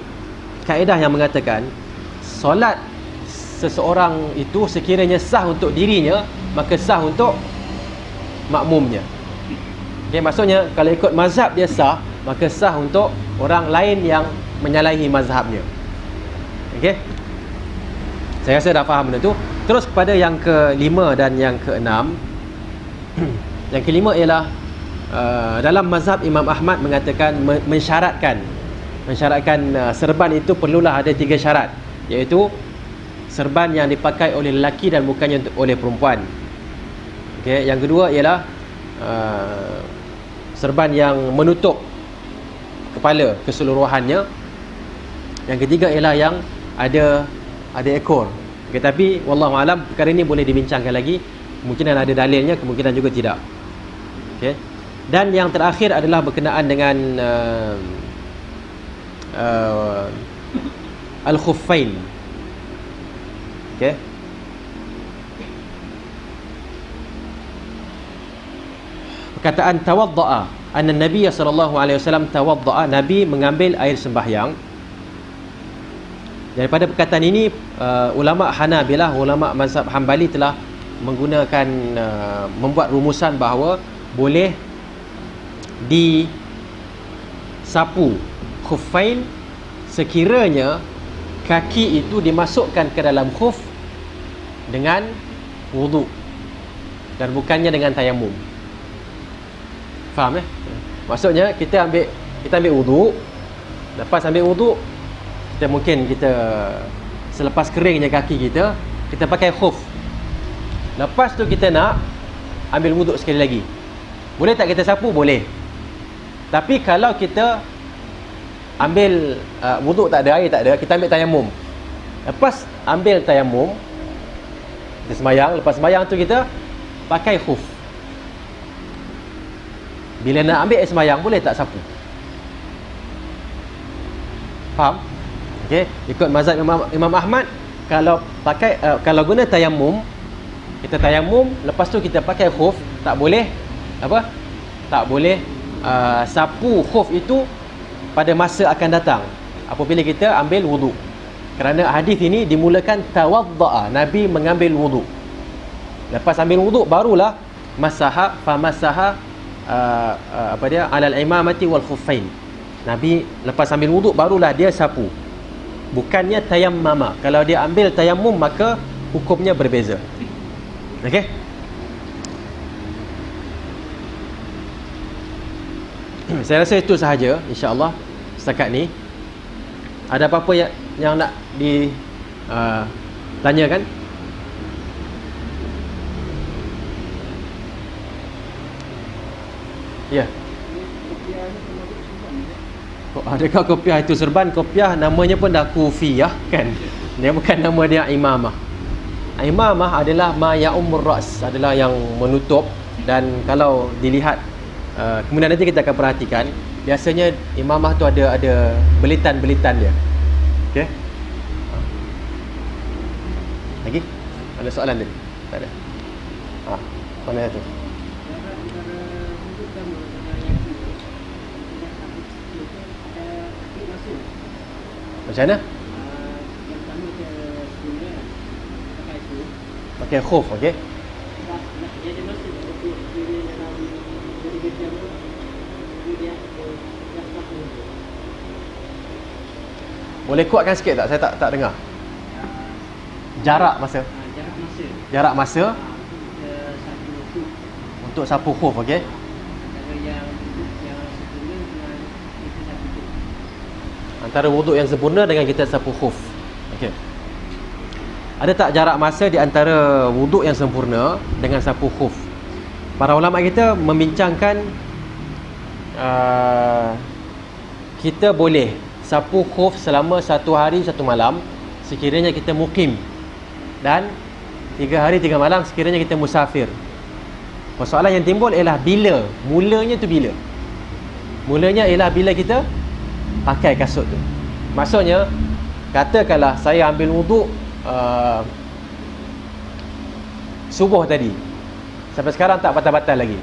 kaedah yang mengatakan solat seseorang itu sekiranya sah untuk dirinya, maka sah untuk makmumnya. Okay, maksudnya kalau ikut mazhab dia sah, maka sah untuk orang lain yang menyalahi mazhabnya. Okay, saya rasa dah faham benda tu. Terus kepada yang kelima dan yang keenam. Yang kelima ialah dalam mazhab Imam Ahmad mengatakan mensyaratkan serban itu perlulah ada 3 syarat, iaitu serban yang dipakai oleh lelaki dan bukannya oleh perempuan. Okay, yang kedua ialah serban yang menutup kepala keseluruhannya. Yang ketiga ialah yang ada ekor. Okay, tapi wallahu alam perkara ini boleh dibincangkan lagi. Kemungkinan ada dalilnya, kemungkinan juga tidak. Okay. Dan yang terakhir adalah berkenaan dengan al-khuffain. Okay. Perkataan tawadda'a, anna Nabi sallallahu alaihi wasallam tawadda'a, Nabi mengambil air sembahyang. Daripada perkataan ini ulama Hanabilah, ulama mazhab Hambali telah menggunakan membuat rumusan bahawa boleh disapu khuffain sekiranya kaki itu dimasukkan ke dalam khuf dengan wuduk dan bukannya dengan tayamum. Faham Maksudnya kita ambil wuduk. Lepas ambil wuduk, kita selepas keringnya kaki kita pakai khuf. Lepas tu kita nak ambil wuduk sekali lagi. Boleh tak kita sapu? Boleh. Tapi kalau kita ambil wuduk tak ada, air tak ada, kita ambil tayamum. Lepas ambil tayamum, kita sembahyang. Lepas sembahyang tu kita pakai khuf. Bila nak ambil air sembahyang, boleh tak sapu? Faham? Okey, ikut mazhab Imam Ahmad, kalau guna tayamum, kita tayamum, lepas tu kita pakai khuf, tak boleh sapu khuf itu pada masa akan datang apabila kita ambil wuduk. Kerana hadis ini dimulakan tawadda'a, Nabi mengambil wuduk. Lepas ambil wuduk barulah masaha alal imamati wal khuffain. Nabi lepas ambil wuduk barulah dia sapu. Bukannya tayammama. Kalau dia ambil tayammum maka hukumnya berbeza. Okey? Saya rasa itu sahaja insya-Allah setakat ni. Ada apa-apa yang nak tanyakan? Ya. Adakah kopiah itu serban? Kopiah namanya pun dah kufiyah kan. Dia bukan nama dia imamah. Imamah adalah ma ya'ummur ra's, adalah yang menutup. Dan kalau dilihat kemudian nanti kita akan perhatikan, biasanya imamah tu ada belitan-belitan dia. Okey. Lagi? Ada soalan tadi? Tak ada. Mana tu? Macam mana? Pakai khuf, okey. Boleh kuatkan sikit tak? Saya tak dengar. Jarak masa. Jarak masa untuk sapu khuf, okey. Antara wuduk yang sempurna dengan kita sapu khuf. Okey. Ada tak jarak masa di antara wuduk yang sempurna dengan sapu khuf? Para ulama kita membincangkan kita boleh sapu khuf selama 1 hari 1 malam sekiranya kita mukim, dan 3 hari 3 malam sekiranya kita musafir. Persoalan yang timbul ialah bila. Mulanya tu bila? Mulanya ialah bila kita pakai kasut tu. Maksudnya, katakanlah saya ambil wuduk subuh tadi, sampai sekarang tak batal-batal lagi.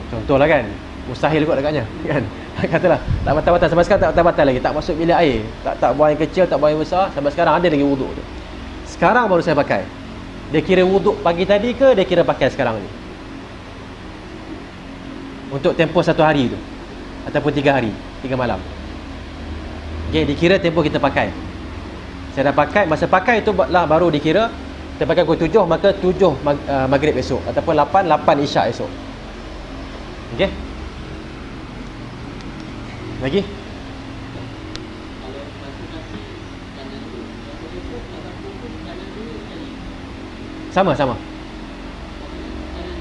Contohlah kan, mustahil kot agaknya kan. Katalah tak batal-batal, sampai sekarang tak batal-batal lagi. Tak masuk bilik air, tak buang air kecil, tak buang air besar, sampai sekarang ada lagi wuduk tu. Sekarang baru saya pakai. Dia kira wuduk pagi tadi ke dia kira pakai sekarang ni? Untuk tempoh 1 hari tu ataupun 3 hari, 3 malam. Okay, dikira tempoh kita pakai. Saya dah pakai, masa pakai tu lah baru dikira. Kita pakai pukul 7, maka 7 maghrib esok ataupun 8 isyak esok. Okey. Lagi? Sama.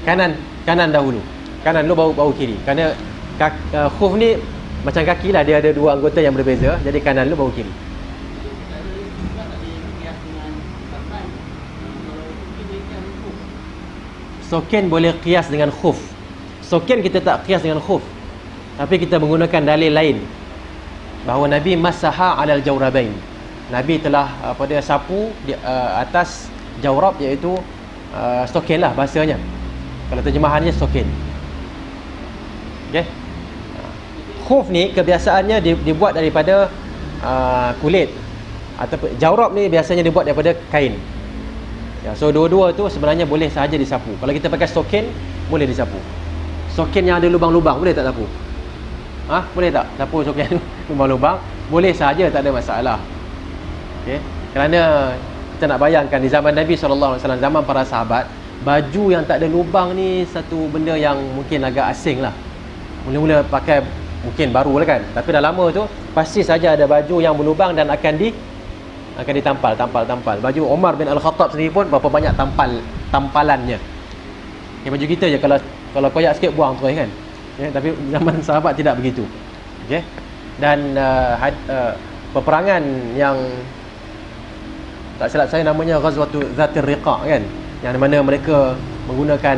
Kanan dahulu. Kanan dulu baru kiri. Kerana khuf ni macam kaki lah, dia ada 2 anggota yang berbeza. Jadi kanan dulu baru kiri. Soken boleh qiyas dengan khuf. Soken kita tak qiyas dengan khuf, tapi kita menggunakan dalil lain bahawa Nabi masaha alal jawrabain. Nabi telah dia sapu di atas jawrab, iaitu stokin lah bahasanya. Kalau terjemahannya stokin. Okey. Khuf ni kebiasaannya dibuat daripada kulit, ataupun jawrab ni biasanya dibuat daripada kain. Ya, so dua-dua tu sebenarnya boleh sahaja disapu. Kalau kita pakai stokin, boleh disapu. Stokin yang ada lubang-lubang boleh tak sapu? Boleh tak sapu stokin lubang-lubang? Boleh sahaja, tak ada masalah. Okey. Kerana kita nak bayangkan di zaman Nabi SAW, zaman para sahabat, baju yang tak ada lubang ni satu benda yang mungkin agak asing lah. Mula-mula pakai mungkin baru lah kan, tapi dah lama tu pasti saja ada baju yang berlubang dan akan ditampal. Baju Umar bin Al-Khattab sendiri pun berapa banyak tampalannya. Baju kita je kalau koyak sikit buang terus kan. Tapi zaman sahabat tidak begitu. Okey. Dan peperangan yang tak silap saya namanya Ghazwatu Zatir Riqa' kan, yang mana mereka menggunakan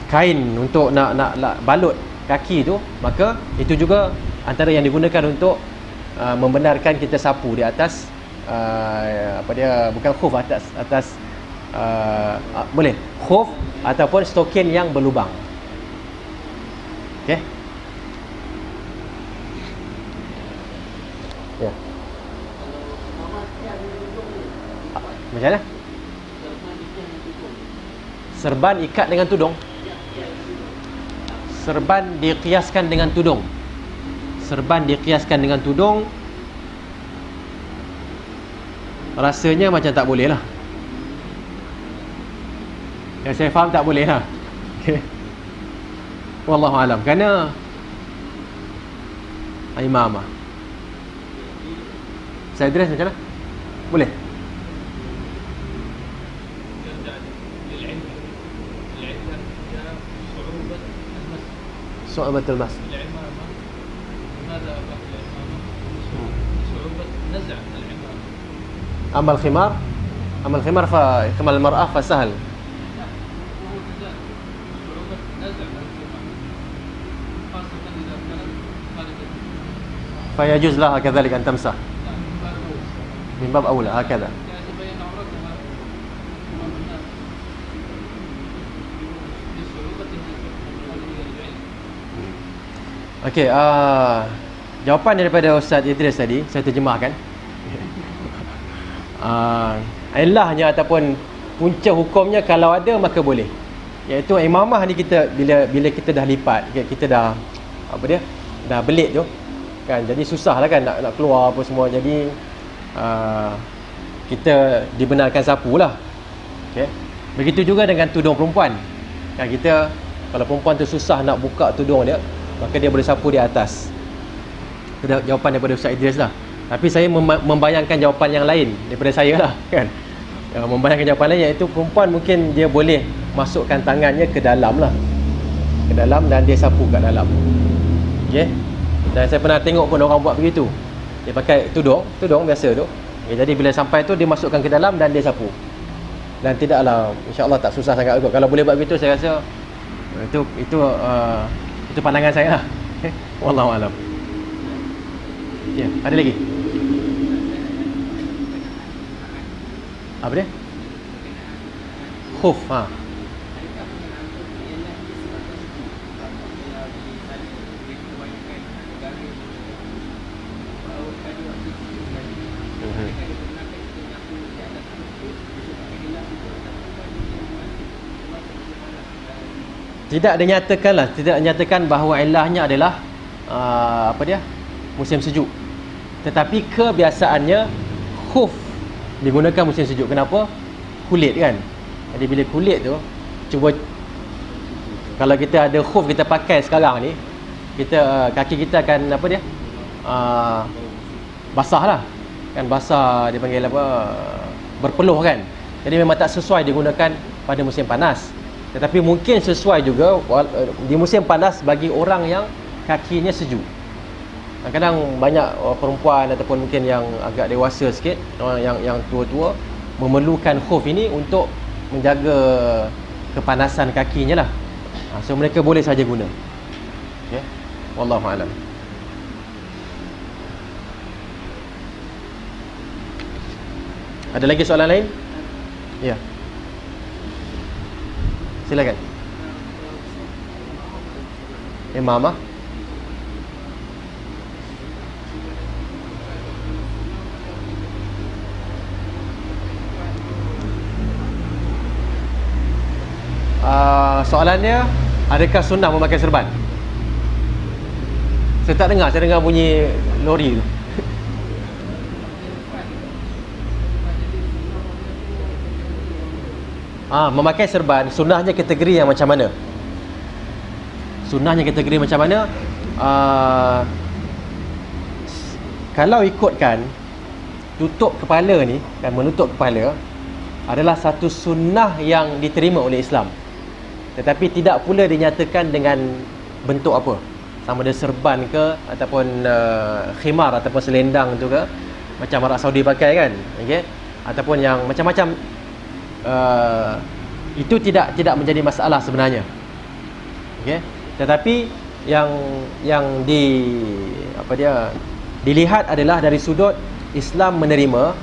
kain untuk nak balut kaki tu, maka itu juga antara yang digunakan untuk membenarkan kita sapu di atas bukan khuf, atas boleh khuf ataupun stokin yang berlubang. Okey. Ya. Macam mana? Serban ikat dengan tudung. Serban dikiaskan dengan tudung. Rasanya macam tak boleh lah. Yang saya faham tak boleh lah. Okay. Wallahu alam. Kerana imamah. Saya dress macam mana? Boleh? صعوبة المس. أما الخمار فكما المرأة فسهل. فيجوز لها كذلك أن تمسح من باب أولى هكذا. Okey, jawapan daripada Ustaz Idris tadi saya terjemahkan. Ilahnya ataupun punca hukumnya kalau ada maka boleh. Iaitu imamah ni kita bila kita dah lipat, kita dah dah belit tu kan, jadi susahlah kan nak keluar apa semua. Jadi kita dibenarkan sapulah. Okey. Begitu juga dengan tudung perempuan. Kan kita kalau perempuan tu susah nak buka tudung dia, maka dia boleh sapu di atas. Itu jawapan daripada Ustaz Idris lah. Tapi saya membayangkan jawapan yang lain daripada saya lah kan. Membayangkan jawapan lain, iaitu perempuan mungkin dia boleh masukkan tangannya ke dalam lah, ke dalam, dan dia sapu kat dalam. Okay. Dan saya pernah tengok pun orang buat begitu. Dia pakai tudung biasa tu. Okay, jadi bila sampai tu dia masukkan ke dalam dan dia sapu. Dan tidaklah, insya-Allah tak susah sangat kot. Kalau boleh buat begitu, saya rasa itu pandangan saya lah. Wallahu alam. Ya, ada lagi? Apa dia? Khuf, tidak dinyatakan bahawa ilahnya adalah musim sejuk. Tetapi kebiasaannya khuf digunakan musim sejuk. Kenapa? Kulit kan. Jadi bila kulit tu, cuba kalau kita ada khuf kita pakai sekarang ni, kita kaki kita akan basah lah kan, basah, dia panggil berpeluh kan. Jadi memang tak sesuai digunakan pada musim panas. Tetapi mungkin sesuai juga di musim panas bagi orang yang kakinya sejuk. Kadang-kadang banyak perempuan ataupun mungkin yang agak dewasa sikit, orang yang tua-tua, memerlukan khuf ini untuk menjaga kepanasan kakinya lah. So mereka boleh saja guna. Okay. Wallahu a'lam. Ada lagi soalan lain? Ya. Silakan. Imamah. Soalannya, adakah sunnah memakai serban? Saya tak dengar, saya dengar bunyi lori tu. Memakai serban, sunnahnya kategori yang macam mana? Sunnahnya kategori macam mana? Kalau ikutkan tutup kepala ni kan, menutup kepala adalah satu sunnah yang diterima oleh Islam. Tetapi tidak pula dinyatakan dengan bentuk apa, sama ada serban ke ataupun khimar ataupun selendang tu ke, macam Arab Saudi pakai kan, okey, ataupun yang macam-macam. Itu tidak menjadi masalah sebenarnya. Okey, tetapi yang dilihat adalah dari sudut Islam menerima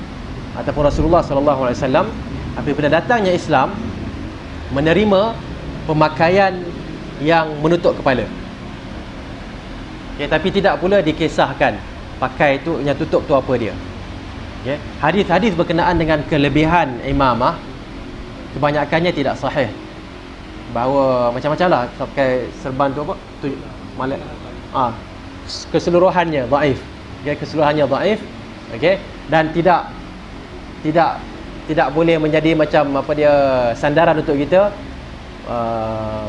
ataupun Rasulullah sallallahu alaihi wasallam apabila datangnya Islam menerima pemakaian yang menutup kepala. Okay, tapi tidak pula dikisahkan pakai tu yang tutup tu apa dia. Okay. Hadis-hadis berkenaan dengan kelebihan imamah kebanyakannya tidak sahih. Bahawa macam-macam lah pakai serban tu apa? Tu malak. Keseluruhannya dhaif. Okay, keseluruhannya dhaif. Okey, dan tidak boleh menjadi macam sandaran untuk kita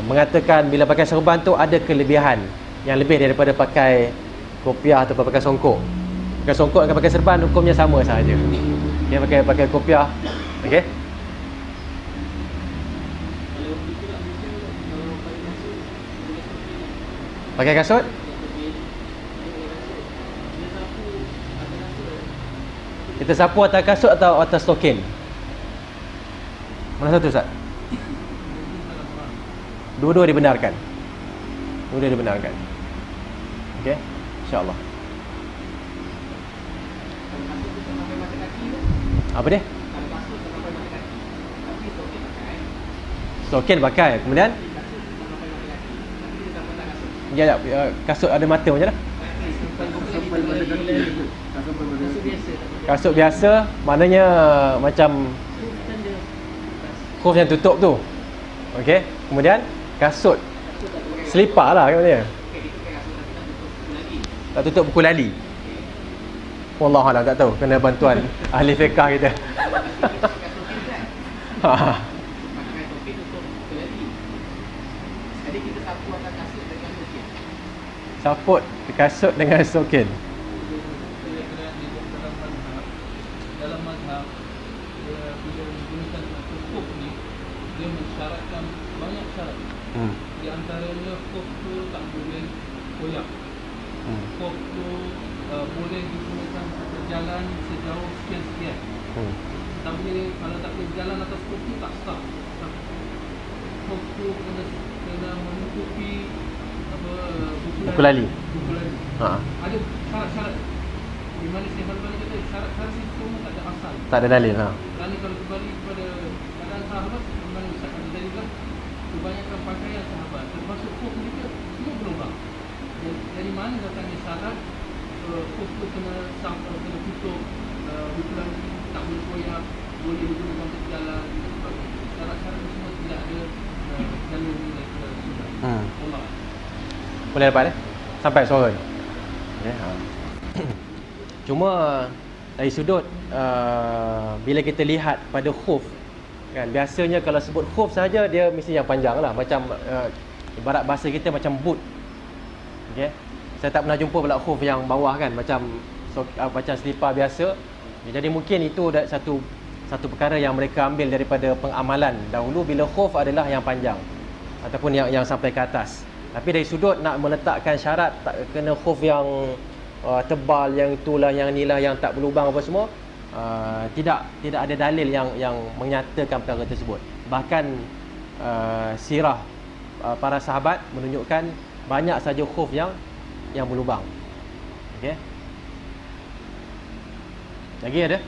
mengatakan bila pakai serban tu ada kelebihan yang lebih daripada pakai kopiah atau pakai songkok. Pakai songkok dengan pakai serban hukumnya sama sahaja. Okey, pakai kopiah. Okey. Pakai kasut? Kita sapu atas kasut atau atas token? Mana satu, Ustaz? Dua-dua dibenarkan. Dua-dua dibenarkan. Okey, insya-Allah. Apa dia? Token pakai. Kemudian ya, kasut ada mata macam mana? Kasut biasa maknanya macam khuf yang tutup tu. Okey, kemudian kasut selipar lah katanya. Tak tutup buku lali. Wallahualam, tak tahu, kena bantuan ahli fiqh kita. Saput kasut dengan sokin. Dalam mazhab, bila menggunakan khuf ni, dia mensyaratkan banyak syarat. Di antaranya khuf tu tak boleh koyak. Khuf tu boleh digunakan berjalan sejauh sekian-sekian. Tak boleh, kalau tak boleh berjalan atas khuf tu tak stop. Khuf tu kena menutupi buku lali. Ada syarat-syarat. Di mana Syekh Al-Albani kata syarat-syarat itu semua tak ada asal. Tak ada dalil. Kerana kalau kembali kepada keadaan sahabat, memang Ustaz ada dalil, kebanyakan pakaian sahabat termasuk khuf mereka semua berlubang. Dari mana datangnya syarat khuf tu kena tutup, buku lali tak boleh koyak, boleh digunakan untuk jalan. Syarat-syarat semua tidak ada dalil dari sunnah. Boleh dapat sampai suara ni. Okay, cuma dari sudut bila kita lihat pada khuf kan, biasanya kalau sebut khuf saja dia mesti yang panjang lah, macam ibarat bahasa kita macam boot. Okay? Saya tak pernah jumpa pula khuf yang bawah kan, macam macam selipar biasa. Jadi mungkin itu satu perkara yang mereka ambil daripada pengamalan dahulu, bila khuf adalah yang panjang ataupun yang sampai ke atas. Tapi dari sudut nak meletakkan syarat tak kena khuf yang tebal, yang itulah, yang inilah, yang tak berlubang apa semua, tidak ada dalil yang menyatakan perkara tersebut. Bahkan sirah para sahabat menunjukkan banyak saja khuf yang berlubang. Okey. Lagi ada?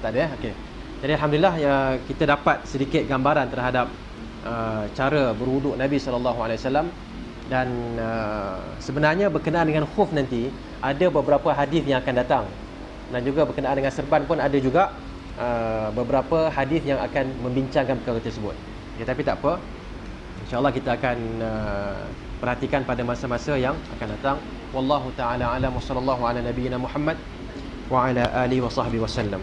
Tak ada. Okey. Jadi alhamdulillah ya, kita dapat sedikit gambaran terhadap cara berwuduk Nabi SAW. Dan sebenarnya berkenaan dengan khuf nanti ada beberapa hadis yang akan datang, dan juga berkenaan dengan serban pun ada juga beberapa hadis yang akan membincangkan perkara tersebut. Ya, tapi tak apa, InsyaAllah kita akan perhatikan pada masa-masa yang akan datang. Wallahu ta'ala alam wa sallallahu ala nabiyyina Muhammad wa ala alihi wa sahbihi wasallam.